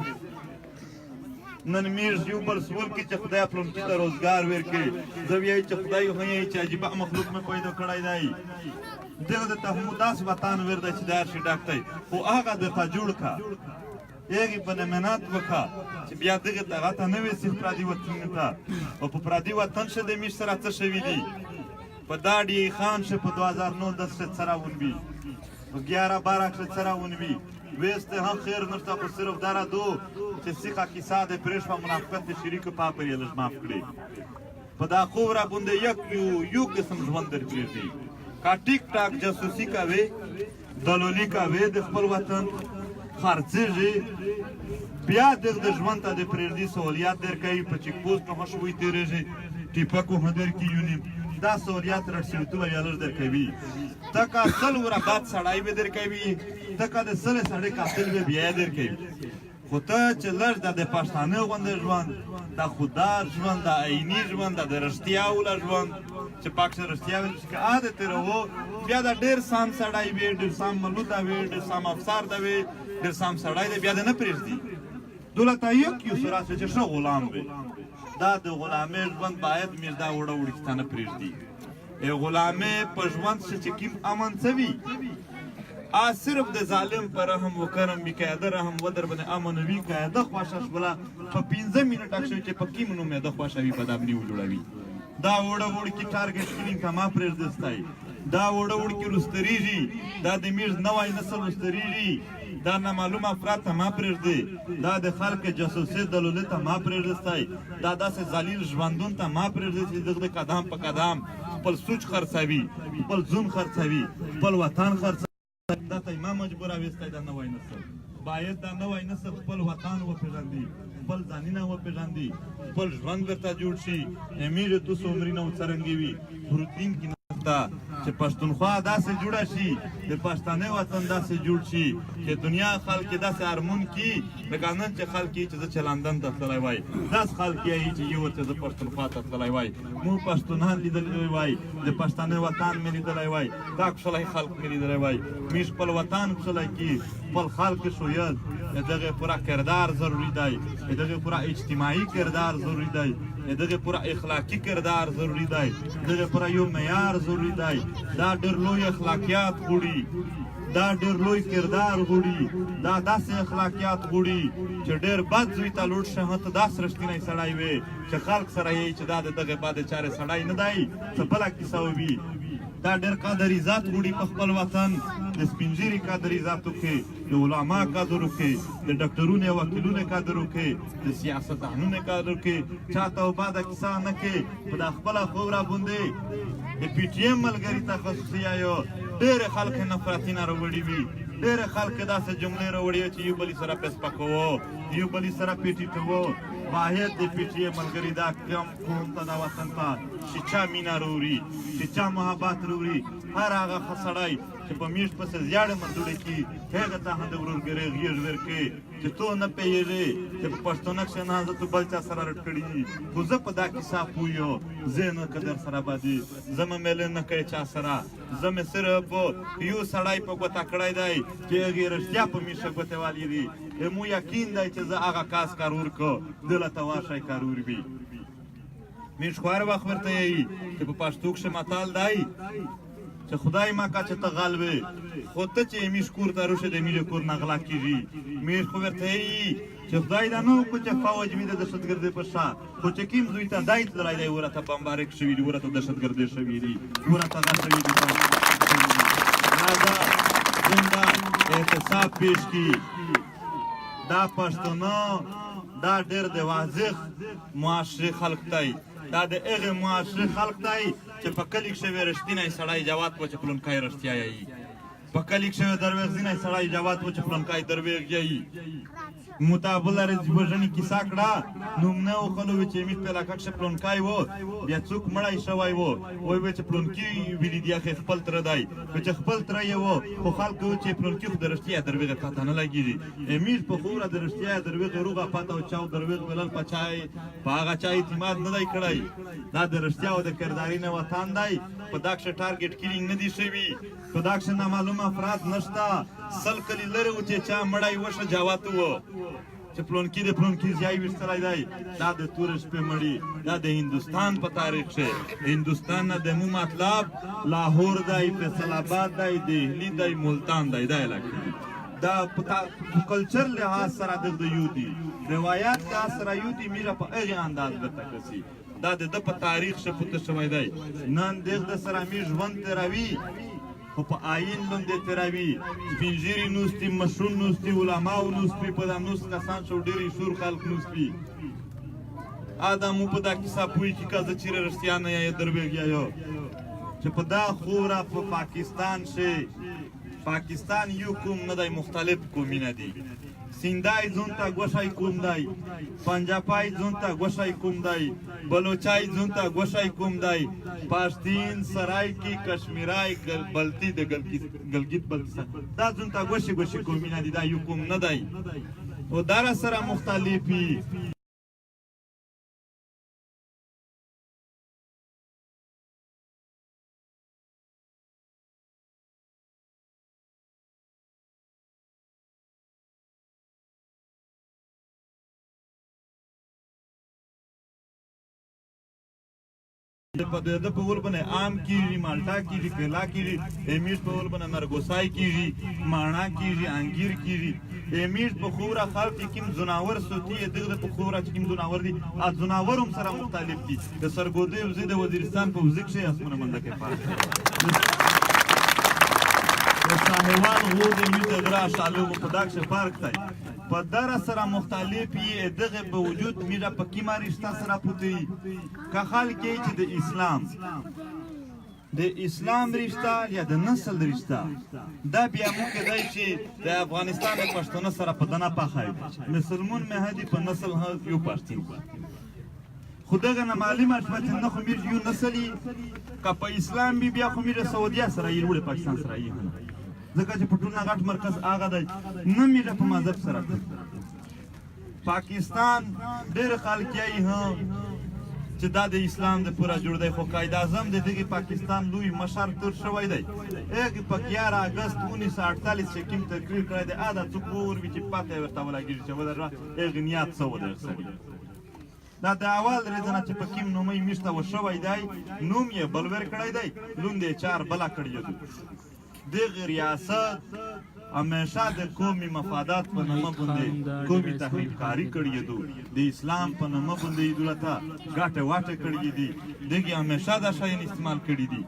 نن میرز یو بل سوال کې چې خدای پلون کې ته روزګار ورکړي زه وایي چې خدای خو یې چې عجیبه مخلوق مې پیدا کړی دی دغه د ته داس وطن ورده چې دار شي ډاکټای خو هغه د ته جوړ کا یګي په منات وکا چې بیا دغه ته غته نه وي چې پردي وطن ته او په پردي وطن شه د میش سره څه شوی دی په داډي خان شه په 2009 10 سره ونبي په 11 12 سره ونبي ویسته هم خیر نشته خو صرف داره دو چې سیخه کیسه د پریش په منافقت شریک پاپر یې لږ معاف کړي په دا خوب را بونده یو قسم ژوند در پرېږدي کا ټیک ټاک جاسوسي کوي دلولي کوي د خپل وطن خرڅېږي بیا دغه ژوند ته د پرېږدي سہولیات درکوي په چیک پوسټ نه خوشبوی تېرېږي ټیپکو هم درکوي دا سہولیات رټسېړتوبه بیا لږ درکوي تکه سل وره باد سړی به درکوي تکه د سل سړی قاتل به بیا درکوي خو ته چې لږ د پښتانه غوندې ژوند د خوددار ژوند د عیني ژوند د رښتیا وله ژوند چې پاک سره رښتیا ویل چې که عادت تېروو بیا د ډېر سام سړی وي ډېر سام ملوته وي ډېر سام افسر ده وي ډېر سام سړی دی بیا د نه پرېږدي دولته یک یو سره چې ښه غلام وي دا د غلامۍ ژوند باید موږ دا وړه وړي چې تا نه پرېږدي غلامۍ په ژوند چې کوم امن څه وي صرف د ظالم پر رحم و کرم وي که د رحم و در باندې امن وي که د خوښه شوله په 15 منټه کښې چې په کوم نوم یې د خوښه وي په دا باندې وجوړوي دا وړه وړکي ټارګېټ کلینګ ته ما پرېږدستی دا وړه وړکي رستریږي دا د میرز نوی نسل رستریږي دا نامعلوم افراد ته ما پرېږدي دا د خلک جاسوسي دلولي ته ما پرېږدستی دا داسې ذلیل ژوندون ته ما پرېږدي چې دغه قدم په قدم خپل سوچ خرڅوي خپل ځون خرڅوي خپل وطن خرڅوي دا ته ما مجبوره ویستی دا نوی نسل باید دا نوی نسل خپل وطن وپېژندي خپل ځانونه وپېژندي خپل ژوند ورته جوړ شي امیر توس عمرونه څرنګې وي پروتین کې نشته چې پښتونخوا داسې جوړه شي د پښتانه وطن داسې جوړ شي چې دنیا خلک داسې ارمون کي لکه نن چې خلک چې زه چې لندن ته تللی وای داسې خلک یې چې یو ورته زه پښتونخوا ته تللی وای موږ پښتونان لیدلی وای د پښتانه وطن مې لیدلی وای دا کښلی خلک مې لیدلی وای موږ خپل وطن کښلی کي خپل خلک شوید دغه پورا کردار ضروری دی دغه پورا اجتماعي کردار ضروری دی دغه پورا اخلاقی کردار ضروری دی دغه پورا یو معیار ضروری دی دا ډېر لوی اخلاقیات غواړي دا ډېر لوی کردار غواړي دا داسې اخلاقیات غواړي چې ډېر بد زوی ته لوټ شه ته داسې رښتینی سړی وي چې خلک سره یې چې دا د دغه بد چارې سړی نه دی څه بله کیسه وي دا ډېر قادري ذات غواړي په خپل وطن د سپین ږیري قادري ذاتو کې د علما قادرو کې د ډاکټرونو وکیلونو قادرو کې د سیاستدانونو قادرو کې چاته وباده کیسه نه کې په دا خپله خوب را باندې د پی ټي ایم ملګري تخصصي یو ډېرې خلک نفرتونه راوړي وي ډېرې خلک داسې جملې راوړي چې یو بلې سره پیسپه کوو یو بلې سره پیټیټوو باید د پی ټي ایم ملګري دا کم قوم ته دا وطن ته چې چا مینه راوړي چې چا محبت راوړي هر هغه ښه سړی چې په میاشت پسې زیاړې مردوړې کي هغه ته هم د ورورګرۍ غېږ ورکړي چې تو نه پوهېږې چې په پښتونه کښې نه زه تو بل چا سره رټ کړي دي خو زه په دا کیسه پوه یم زه نه که در سره بدي زه مې میلې نه کوې چا سره زه مې صرف یو سړی په ګوته کړی دی چې هغې رښتیا په میشه ګوتې والي دي مو یقین دی چې زه هغه کاس کارور که دله ته ورشی کارور وي میش خو هر وخت ورته یایي چې په پښتو کښې متال دی چې خدای ما کا چې ته غل وې خو ته چې میش کور ته روشې د میلې کور نه غلا کېږي میش خو ورته یایي چې خدای دا نه وکړو چې فوج مې د دهشتګردۍ په شا خو چې کوم زوی ته دی تللی دی ورته بمبارک شوي دي ورته دهشتګردۍ شوي دي ورته غل شوي دي لہذا زنده احتساب پیش کی دا پښتانه دا ډېر د واضح معاشرې خلق دی دا د هغې معاشرې خلق دی چې په کلي کښې وی رښتینی سړی جواد و چې پلونکی رښتیا یایي په کلي کښې وی درویغ ځینی سړی جواد و چې پلونکی درویغ یایي متابله وژنې کیسه کړه نوم نه وښلو وی چې میش په علاقه کښې پلونکی و بیا څوک مړی شوی و وایي وی چې پلونکي ویلي دي اخی خپل تره دی وی چې خپل تره یې و خو خلک وایي چې پلونکي خو د رښتیا درویغې پته نه لګېږي میش په خوره د رښتیا درویغې روغه پته او چا درویغ بلل په هغه چا اعتماد نه دی کړی دا د رښتیا او د کرداري نه وطن دی په دا کښې ټارګېټ کیلینګ نه دي شوي په دا کښې نامعلوم افراد نشته 100 کلي لرې و چې چا مړی وشه جوات و چې پلونکي د پلونکي ځای ویستلی دی دا د تورې شپې مړي دا د هندوستان په تاریخ کې هندوستان نه د مو مطلب لاهور دی فیصل آباد دی دهلی دی ملتان دی دا علاقې دا په کلچر لحاظ سره د یو دي روایات لحاظ سره یو دي میره په هغې انداز درته کسي دا د ده په تاریخ شپوته شوی دی نن دغ د سره مې ژوند تېروي خو په آیین باندې تېروي سپین ږیري نوستي مشرون نوستي علماو نوستي په دا نوست کسان شو ډېر شور خلک نوستي دا مو په دا کیسه پوهېږي که زه چېرې رښتیا نه یا دروېږ یا چې په دا خوره په پاکستان شي پاکستان یو قوم نه دی مختلف قومونه دي سیندای ځون ته ګوشی قوم دی پنجابی ځون ته ګوشی قوم دی بلوچای ځون ته ګوشی قوم دی پاشتین سرایکی کشمیرای بلتی د ګلګیت بلتستان دا ځون ته ګوشي ګوشي قومونه دي دا یو قوم نه دی او دا سره مختلفي په د په ول باندې عام کیږي مالټا کیږي کیلا کیږي امیش په ول باندې نرګوسای کیږي ماڼا کیږي انګیر کیږي امیش په خوره خلک کوم زناور سوتي دغه په خوره کوم زناور دي ا زناور هم سره مختلف دي د سرګودي وزې د وزیرستان په وزیک شي اسمنه منده کې فرق د ساحوان غو د میز غرا شالو په داکشه فرق دی په دره سره مختلف یې دغه به وجود میره په کیما رشته سره پوتي که خلک چې د اسلام رشته یا د نسل رشته دا بیا مو کېدای شي د افغانستان د پښتنو سره په دنه پخای مسلمون مهدي په نسل یو پښتون خو دغه نه معلومه شوه چې نه خو موږ یو نسلي که په اسلام بیا خو موږ سعودیه سره یې وړې پاکستان سره یې ځکه چې په ټول نه غټ مرکز هغه دی نه میره په مذهب سره پاکستان ډېر خلک یې چې دا د اسلام د پوره جوړ دی خو قائد اعظم د دغه پاکستان لوی مشر تر شوی دی هغه په 11 اگست 1948 کې کوم تقریر کړی دی دا څوک وروي چې پاتې ورته ولګیږي چې ودره هغه نیت څه ودر سړي دا د اول ریزنه چې په کوم نومي میشته و شوی دی نوم یې بلور کړی دی لوند یې 4 بلا کړی دی دغه ریاست همیشه د قومي مفادات په نامه باندې قومي تحریککاري کړې ده د اسلام په نامه باندې یې دولته ګاټه واټه کړې دي دغه همیشه دا شیان استعمال کړي دي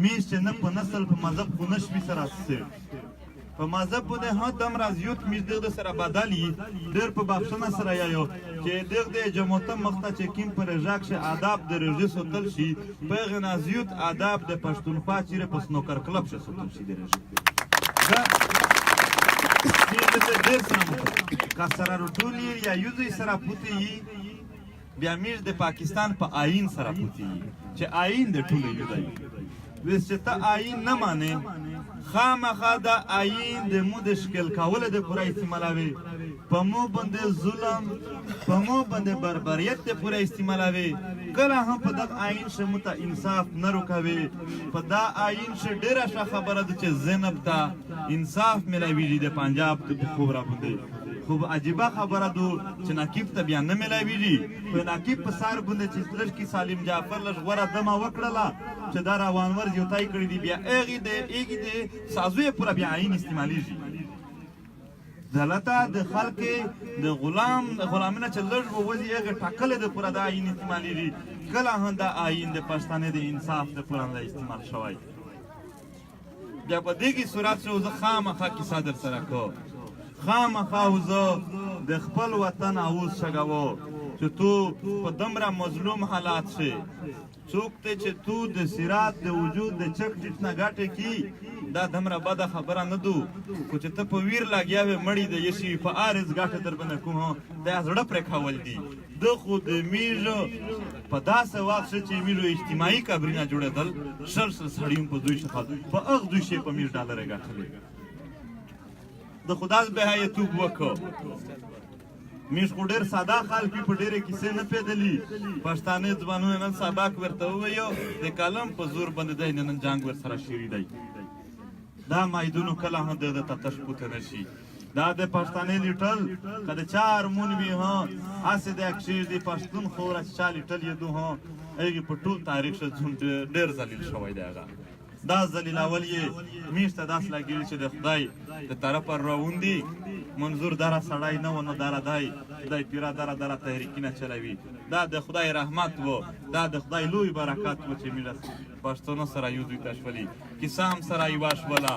میز چې نه په نسل په مذهب خو نشوي سره په مذهب باندې هم دومره زیات میز دغه سره بدلي ډېر په بخښنه سره یایو چې دغه جماعته مخته چې کوم پر رژاک شي آداب د رژې سوتل شي په هغې نه زیات آداب د پښتونخوا چیرې په سنوکر کلب شي سوتل شي د رژې ډېر سره که سره رټول یا یو ځای سره پوتې یي بیا میز د پاکستان په آیین سره پوتې یي چې آیین د ټولو یو دی ویس چې ته آیین نه مانې خامخا دا آیین د مو د شکل کولو د پوره استعمالوي په مو باندې ظلم په مو باندې بربریت د پوره استعمالوي کله هم په دغه آیین شه مو ته انصاف نه روکوي په دا آیین شه ډېره ښه خبره ده چې زینب ته انصاف میلاویږي د پنجاب د خوره باندې خو عجیبه خبره ده چې نقیب ته بیا نه میلاویږي په نقیب په سر باندې چې لږ کې سالم جعفر لږ غوره دمه وکړله چې دا روانور زیوتای کړي دي بیا هغې د سازو یې پوره بیا آیین استعمالیږي دلته د خلکې د غلامینه چې لږ ووځي هغه ټاکلی د پوره د آیین استعمالیږي کله هم دا آیین د پښتنې د انصاف د پوره نه استعمال شوی بیا په دغې صورت چې زه خامخا کیسه در سره کوم خامخا زه د خپل وطن اوز شګوو چې تو په دومره مظلوم حالات شي څوک دی چې تو د سرات د وجود د چک ټیټ نه ګټې کي دا دومره بده خبره نه دو خو چې ته په ویر لګیا وې مړی د یشي په عارض ګټه در باندې کوم دا زړه پرې کول دي د خو د میژو په داسې وخت چې میژو اجتماعي قبرونه جوړېدل شل سړي په دوی شفا په هغه دوی شي په میژ ډالره ګټلې د خدای به یتوب وکړو میش خو ډېر ساده خلک په ډېرې کیسې نه پیدلي پښتانه ځوانونه نن سبق ورته وویو د قلم په زور باندې دی نن جنګ ورسره شوي دی دا میدونو کله هم د ته تش پوته نه شي دا د پښتانه لیټل کده چار مون وی ها اسه د اکشیر دی پښتون خور چ لیټل یدو ها ایږي په ټول تاریخ شه ځون ډیر ذلیل شوی دی هغه دا ذلیل اول یې میشته داس لګیږي چې د خدای د طرف راوندي منظور دره سړی نه ونه دره دای خدای پیرا دره دره تحریکینه چلوي دا د خدای رحمت وو دا د خدای لوی برکات وو چې میرا پښتون سره یو دوی تشولي کیسه هم سره یواش ولا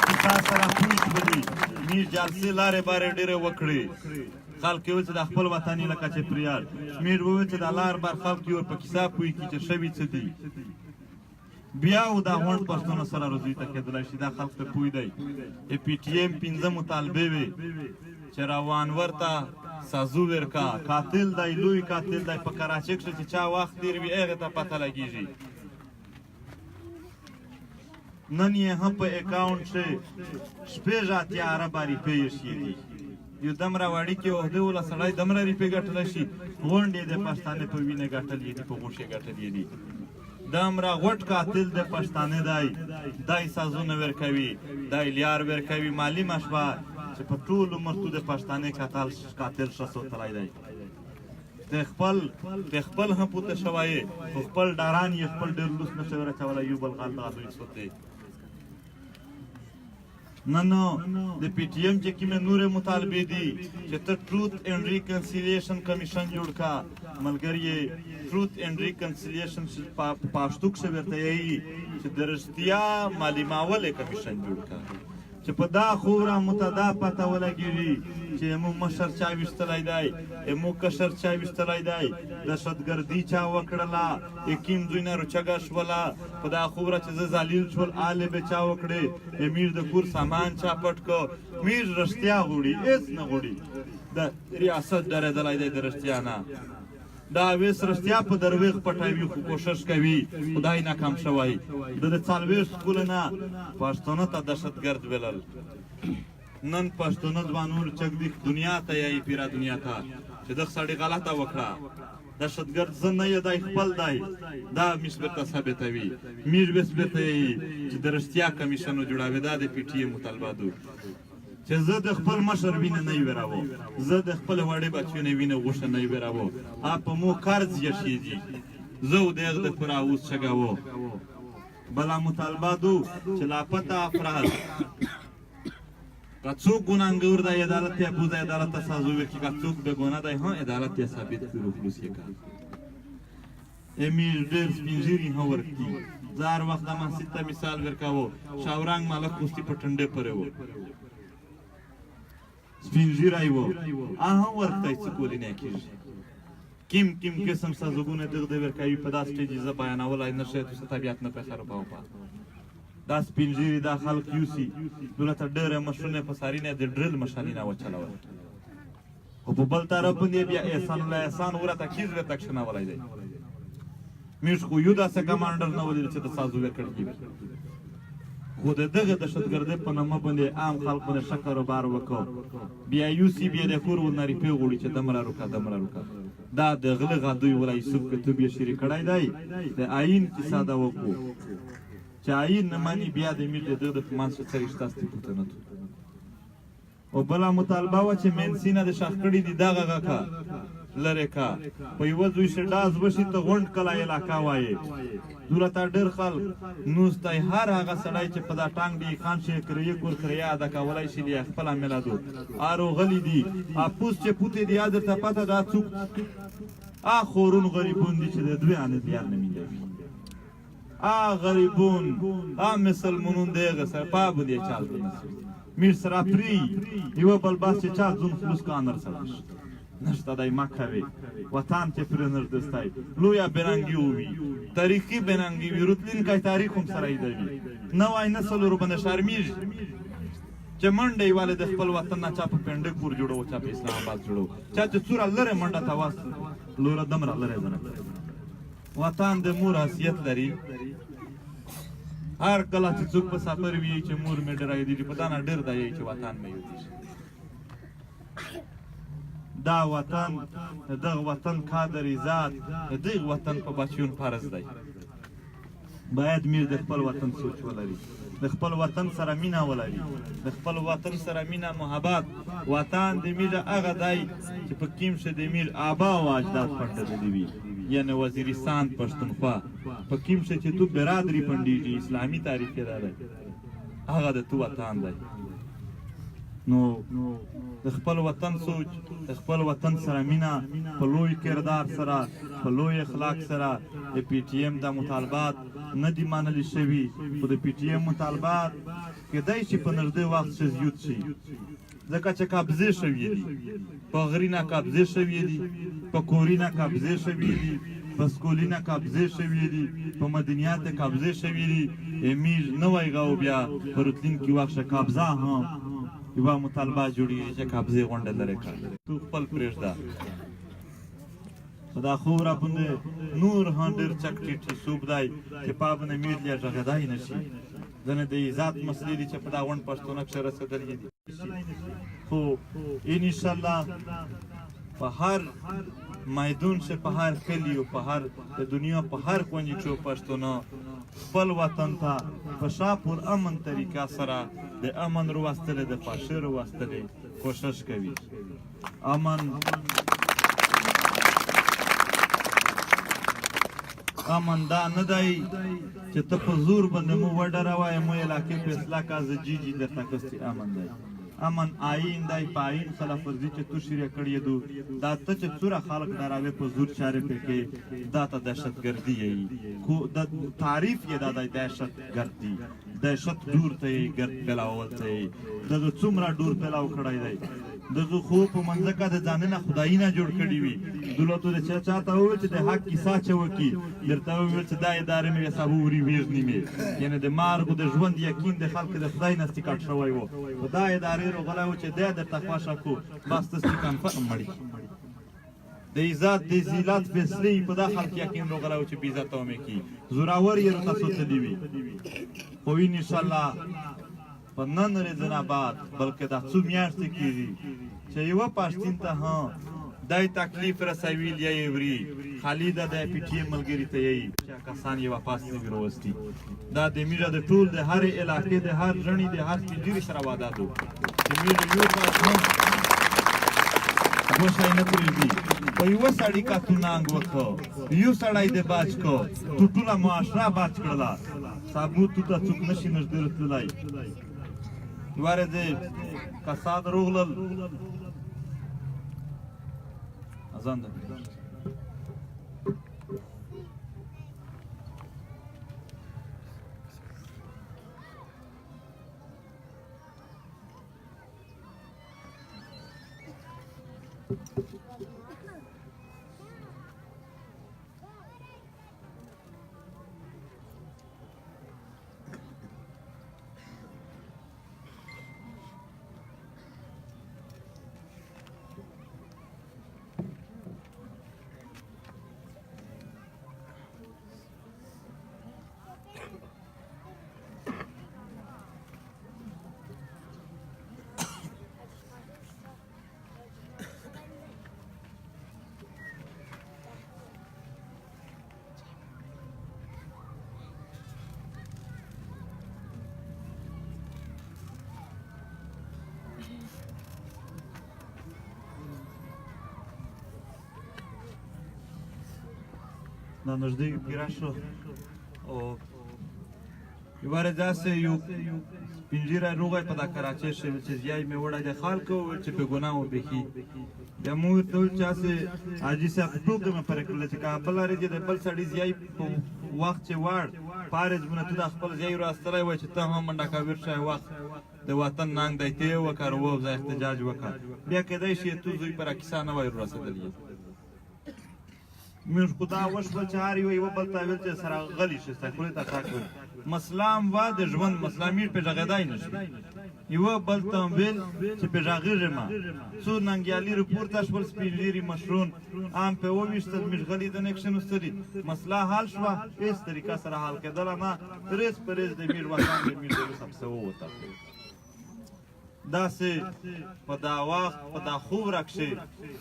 کیسه سره پوښ بلی میر جالسي لارې بارې ډېرې وکړي خلک یو چې د خپل وطني لکه چې پریار میر وو چې د لار بار خلک یو په کیسه پوي کی چې شوی څه دی بیا و دا غونډ پښتون سره روزي ته کېدلای شي دا خلک ته پوي دی پی ټی ایم 15 مطالبه وي چې روان ورته سازو ورکا قاتل دی لوی قاتل دی په کراچۍ کې چې چا وخت تیر وي هغه ته پته لګیږي نن یې هم په اکاونټ شي شپږ اتیا عربه روپۍ شي دي یو دمره واړی کې عہده ولا سړی دمره روپۍ ګټلی شي غونډې د پښتانه په وینه ګټلې دي په غوښې ګټلې دي دمره غوټ قاتل د پښتانه دای سازونه ورکوي دای لیار ورکوي مالی مشبه چې په ټول عمر تو د پښتانه قاتل شسو تلای دی د خپل هم پوته شوی خپل ډاران یې خپل ډېر لوس نشي ورچولی یو بل غال دغه دوی سوتی نن د پی ټی ایم چې کومې نورې مطالبې دي چې ته ټروت اینډ ریکنسیلیشن کمیشن جوړ کا ملګری ټروت اینډ ریکنسیلیشن پښتو کې ورته یي چې د رښتیا معلومول کمیشن جوړ کا چې په دا خوره متدا پته ولګیږي چې مو مشر چا وشتلای دی مو کشر چا وشتلای دی دهشتګردي چا وکړله یقین دوی نه رچګه شوله په دا خوره چې زه ذلیل شول آلې به چا وکړې میر د کور سامان چا پټ کو میر رښتیا غوړي هېڅ نه غوړي د ریاست ډارېدلی دی د رښتیا نه دا ویس رښتیا په درویغ پټوي خو کوشش کوي خدای ناکام شوی د 40 سکول نه پښتون ته دهشتګرد ویلل نن پښتون ځوانور چګدي دنیا ته یې پیرا دنیا ته چې د سړی غلطه وکړه دهشتګرد زه نه یې دی خپل دی دا مش بیرته ثابتوي میر بس بیرته یې چې د رښتیا کمیشن جوړاوي دا د پی ټی ایم مطالبه ده چې زه د خپل مشر وینه نه ویراوه زه د خپل وړې بچو نه وینه غوښه نه ویراوه په مو قرض یشیږي زه د هغه د پر اوس چګاوه بلا مطالبه دو چې لاپته افراد که څوک ګناهګار دی عدالت یې بوزي عدالت ته سازو ورکړي که څوک بې ګناه دی هم عدالت یې ثابت کړي خلاص یې کړي امیر ډېر سپین ږیري هم ورکړي زه هر وخت د مسجد ته مثال ورکاوه شاورنګ ملک کوستي په ټنډې پورې و سپین ږیری و هغه ورته څه کولی نه کېږي کیم قسم سازوګونه دغه د ورکوي په داسې سټیج زه بیانولی نه شی تاسو طبیعت نه پخه روپا دا سپین ږیري دا خلک یوسي دولته ډېره مشرونه په سارینه د ډرل مشالینه وچلول خو په بل طرف باندې بیا احسان الله احسان ورته کیز ورته کښېنولی دی موږ خو یو داسې کمانډر نه ولید چې د سازو ورکړ کېږي خو د دغه دهشتګردۍ په نامه باندې عام خلک باندې ښه کاروبار وکړ بیا یوسي بیا د کور ورنه ریپې غوړي چې دمره روکه دا د غله غادوی ولا یوسف کتب یې شریک کړی دی د آیین کیسه دا وکړو چې آیین نه مانی بیا د میر د دغه په منځ کې څه رشته ستې نه او بله مطالبه وه چې مینسینه د شاخ کړي دي دغه کا لرې کا په یوه ځوی چې ډاز وشي ته غونډ کلا علاقه وایې دولته ډېر خلک نوستی هر هغه سړی چې په دا ټانګ دی خان شي کریه کور کریه ادا کولی شي لی خپله میلادو آرو غلی دي پوس چې پوتې دي یا درته پته دا څوک خورون غریبون دي چې د دوی انه دیار نه میندوي غریبون مسلمانون دی هغه سره پا بودې چال میر سره پری یوه بل باس چې چا ځون خلوص که انر سره نشته دی مه کوې وطن چې پرې نردستی لویه بېرنګي ووي تاریخي بېرنګي وي راتلونکی تاریخ هم سره یې دوي نوی نسل ورباندې شرمېږي چې منډه یې والې د خپل وطن نه چا په پنډک پور جوړو چا په اسلام آباد جوړو چا چې څوره لرې منډه ته واست لوره دمره لرې زنه وطن د مور حیثیت لري هر کله چې څوک په سفر وي چې مور مې ډېرېدلي په دا نه ډېر دی چې وطن مې یوځي دا وطن دغه وطن کادر ذات دغه وطن په بچیون فرض دی باید میر د خپل وطن سوچ ولري، د خپل وطن سره مینا ولري، د خپل وطن سره مینا محبت. وطن د میر هغه دی چې په کیم شه د میر آبا او اجداد پټېدلي وي، یعنی وزیرستان پښتونخوا په کیم شه چې تو برادری پنډېږي اسلامي تاریخ کې دا دی، هغه د تو وطن دی. نو د خپل وطن سوچ، د خپل وطن سره مینا په لوی کردار سره، په لوی اخلاق سره د پی ټی ایم د مطالبات نه دي منل شوي، خو د پی ټی ایم مطالبات کیدای شي په نږدې وخت ښه زیات شي، ځکه چې قبضې شوي دي، په غري نه قبضې شوي دي، په کوري نه قبضې شوي دي، په سکولي نه قبضې شوي دي، په مدنیات قبضې شوي دي. امیر نوی غو بیا په راتلونکي وخت ښه قبضه هم یوه مطالبه جوړېږي چې قبضې غونډه لرې کړه. تو خپل پرېږده، خو دا خوب را باندې نور هم ډېر چک ټیټي صوب دی چې پا باندې میر لیا غږېدای نه شي. ځنې د عزت مسلې دي چې په دا غونډ پښتونه کښې رسېدلي دي، خو انشاءالله په هر میدون شه، په هر کلي او په هر د دنیا په هر کونج کښې پښتونه خپل وطن ته په ښه پر امن طریقه سره د امن روستلې، د پاشې روستلې کوشش کوي. امن دا نه دی چې ته په زور باندې مو وډروایې مو علاقې فیصله کا زه جیجي درته کستې. امن دی، امن آئین دی، په آئین خلاف ورزي چې تو شریع کړی دو، دا ته چې څوره خلق ډراوې په زور چارې پکې، دا ته دهشتګردي یې، خو د تعریف یې دا دی دهشتګردي، دهشت ډور ته یې ګرد پلاول ته یې دغه څومره ډور پلاو کړی دی. دغه خو په منځه کې د ځان نه خدایي نه جوړ کړي وي. دولتو د چا چاته وویل چې د حق کیسه چې وکړي، درته وویل چې دا ادارې مې حسابو وري ویژني مې، یعنې د مارګو د ژوند یقین د خلکو د خدای نه استقاط شوی و، خو دا ادارې روغلی و چې دی درته خوښه کړو بس ته کنفرم مړي. د عزت د ذلت فیصلې په دا خلک یقین روغلی و چې بې عزته ومې کړي، زورور یې راته سوتلي وي. خو انشاءالله په نن ورځ نه بعد بلکې دا څو میاشتې کېږي چې یوه پښتون ته هم دای تکلیف رسویل یا یې وري خالي ده د پی ټي ایم ملګري ته یې کسان یې واپس نه وي راوستي. دا د میډیا د ټول د هرې علاقې د هر ژڼي د هر سپین سره وعده ده چې میډیا یو کس هم ګوښی نه پرېږدي. په یوه سړي کاتونانګ وکړه، یو سړی د باج کړ، تو ټوله معاشره باج کړله، ثابوت تو ته څوک نشي نږدې راتللی. یوه ورځ کسان روغلل، اذان ده دا نږدې پیره شو او یوه ورځ داسې یو سپین ږیری روغی په دا کراچۍ شوي چې زیای مې وړی دی خلکو وویل چې بې ګناه و بیخي. بیا مو ورته وویل چې هسې حاجي صاحب په ټوکې مې پرې کړله چې که بله ورځ یې د بل سړي زیای په وخت چې وړ پارېز مونه ته دا خپل زیای راستلی وای چې ته هم منډه کویر شی وخت د وطن ننګ دی ته یې وکړ ووځه احتجاج وکړ بیا کیدای شي تو زوی پر کیسه نه وای رسېدلی. موږ خو دا وشول چې هر یو بل ته ویل چې سره غلی شي خولې ته ټاک ویل مسله هم وه د ژوند مسله میر پې غږېدای نه شي. یوه بل ته هم ویل چې پې غږېږم څو ننګیالي راپورته شول سپین ږیري مشرون هم پې وویشتل موږ غلي د نه کښېنستلي مسله حل شوه هېڅ طریقه سره حل کېدله نه ریز په ریز د میر وطن د میر د سب څه ووته. داسې په دا وخت په دا خوره کښې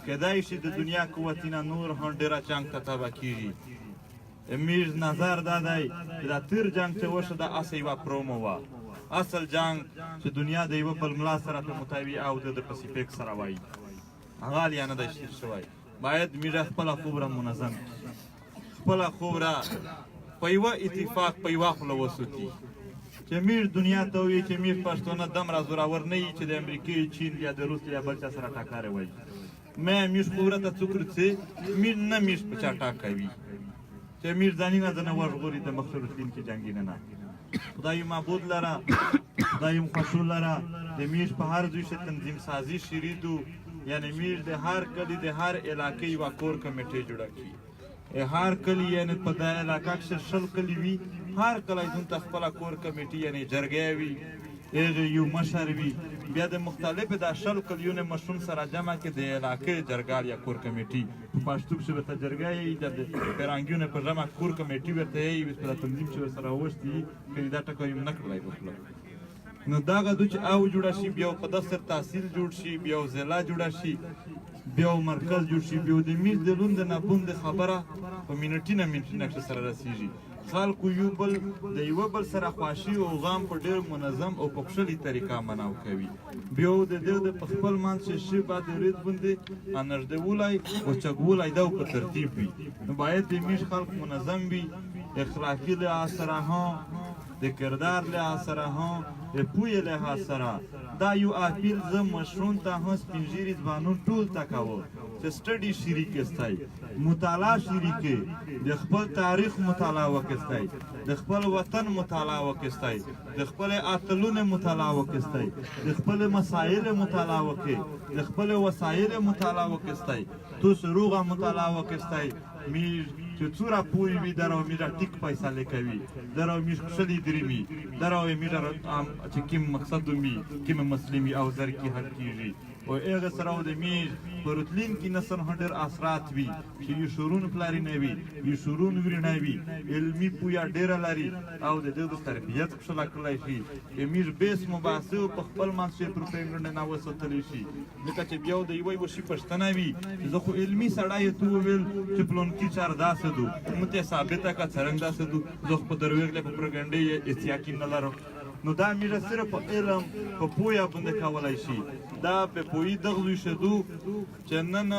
کیدای شي د دنیا قوتونه نور هم ډېره جنګ ته تبه کېږي میز نظر دا دی دا تیر جنگ چې وشو دا اسې یوه پرومو وه اصل جنگ چې دنیا د یوه بل ملا سره په مطابق او د پسیفیک سره وایي هغه یا نه دی شیر شوی باید میډیا خپله خوب را منظم خپله خوب را په یوه اتفاق په یوه خوله وسوتي چې میر دنیا ته ووایي چې میر پښتانه دومره زورور نه وي چې د امریکې چین یا د روس یا بل چا سره ټکاری وایي میش خوب را ته څوک رسي میر نه میش په چا ټاک کوي چې میر ځاني نه ځنه وژغوري د مخ راتلونکي جنګي نه خدای معبود لره خدای خوښو لره د میش په هر ځای شه تنظیم سازي شریدو یعنی میر د هر کلی د هر علاقې یوه کور کمیټې جوړه کړي هر کلی یعنی په دا علاقه کښې 100 کلي وي هر کلی دلته خپله کور کمیټې یعنی جرګی وي هغې یو مشر وي بیا د مختلفې دا 100 کلیونه مشرون سره جمع کړي د علاقې جرګال یا کور کمیټې په پښتو کښې ورته جرګه یي د فرهنګیونه په جمع کور کمیټې ورته یي په دا تنظیم چې ورسره وغوښتي که دا ټکی یم نه کړلی په خوله نو دغه دو چې او جوړه شي بیا په دفتر تحصیل جوړ شي بیا ضلع جوړه شي بیا مرکز جوړ شي بیا د میر د لوند نه بوند خبره په منټي نه منټي سره رسیږي خلکو یو بل د یوه بل سره خواشي او غام په ډېر منظم او په ښکلې طریقه مناو کوي بیا د دې د په خپل منځ چې شی بعد رید باندې انرژدولی او چګولی دا په ترتیب وي نو باید د میش خلک منظم وي اخلاقي لحاظ سره هم د کردار لحاظ سره هم د پوهې لحاظ سره دا یو اپیل زه مشرون ته هم سپین ږیري ځوانون ټول ته کوم چې سټډي شریک استئ مطالعه شریکې د خپل تاریخ مطالعه وکستئ د خپل وطن مطالعه وکستئ د خپل اتلونو مطالعه وکستئ د خپل مسایل مطالعه وکړئ د خپل وسایل مطالعه وکستئ تاسو روغه مطالعه وکستئ میر چې څومره پوه وي درو میډیا ټیک فیصلې کوي درو میر ښکلي درېمي درو میډیا چې کوم مقصد وي کومه مسلې وي او زر کې حل کېږي او هغه سره د میر په راتلونکي نسل هم ډېر اثرات وي چې یو شورون پلاري نه وي یو شورون ویري نه وي علمي پوهه ډېره لري او د دې د تربیت ښه کړلی شي میر بیس مباحثه په خپل منځ کې پروپاګانډا نه وساتلی شي ځکه چې بیا د یوه وشي پښتنه وي زه خو علمي سړی ته وویل چې پلونکي چار داسې دو موږ ته ثابته که څرنګه داسې دو زه خو په درویغلې په پروپاګانډې یې یقین نه لرم نو دا میره صرف په علم په پوهه باندې کولی شي دا په پوهې دغه شدو چې نن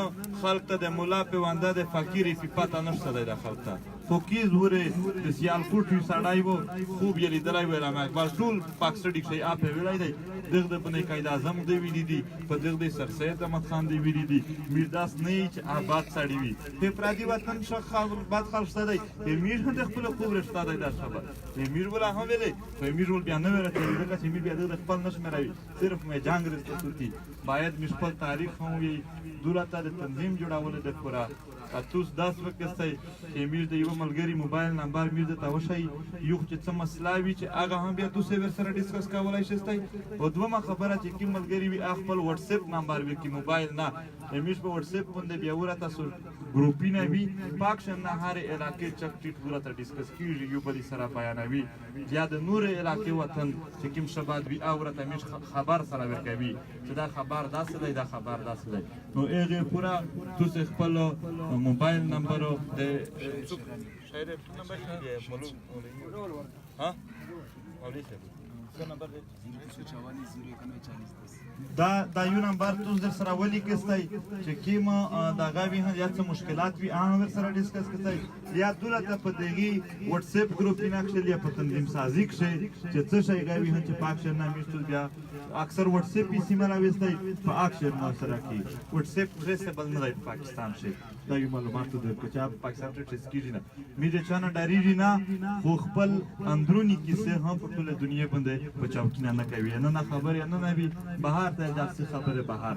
خلک ته د ملا پیونده د فقیر فی پته نشته دی د خلک ته فوکیز ورې د سیالکوټ یو سړی و خوب یې لیدلی و علامه اقبال ټول پاکستډي کښې آپ یې ویلی دی دغه د بنی قاید اعظم دی ویلي دي په دغه د سر سید احمد خان دی ویلي دي میر داس نه وي چې آباد سړی وي په پردي وطن ښه بد خلک شته دی میر هم د خپله خوب رشته دی دا خبر میر ولا هم ویلی میر ول بیا نه ورته ځکه چې میر بیا د خپل نه شمېروي صرف مې جنګ رسته سوتي باید مې خپل تاریخ هم وي دولته د تنظیم جوړولو د پوره تاسو داس وکستئ چې میر د یوه ملګري موبایل نمبر میر درته وښایي یو چې څه مسله وي چې هغه هم بیا تاسو یې ورسره ډسکس کولی شئ او دویمه خبره چې کوم ملګري وي هغه خپل وټساپ نمبر وي کې موبایل نه میر په وټساپ باندې بیا ورته تاسو ګروپونه وي پاکشن نه هر علاقې چک ټیټ ورته ډسکس کېږي یو بل سره بیانوي یا د نور علاقې وطن چې کوم شباد وي هغه ورته میر خبر سره ورکوي چې دا خبر داسې دی دا خبر داسې دی نو هغې پوره تاسو خپل موبایل نمبر د شاید نمبر ها مولوی صاحب نمبر دا یو نمبر تاسو در سره ولیکئ چې کوم دغه وي یا څه مشکلات وي هغه ورسره ډسکس کړئ یا دولته په دغې وټساپ ګروپ کې نقشل یا په تنظیم سازي کښې چې څه شی وي هم چې پاکشن نه میشتو بیا اکثر وټساپ یې سیمه راویستی په اکشن مو سره کې وټساپ ټریسیبل نه دی په پاکستان کښې دا یو معلومات درکړو چې په پاکستان کې ټریس کېږي نه میر د چا نه ډارېږي نه خو خپل اندروني کیسې هم په ټوله دنیا باندې په چوکۍ نه کوي نه خبرې نه وي بهر ته داسې خبرې بهر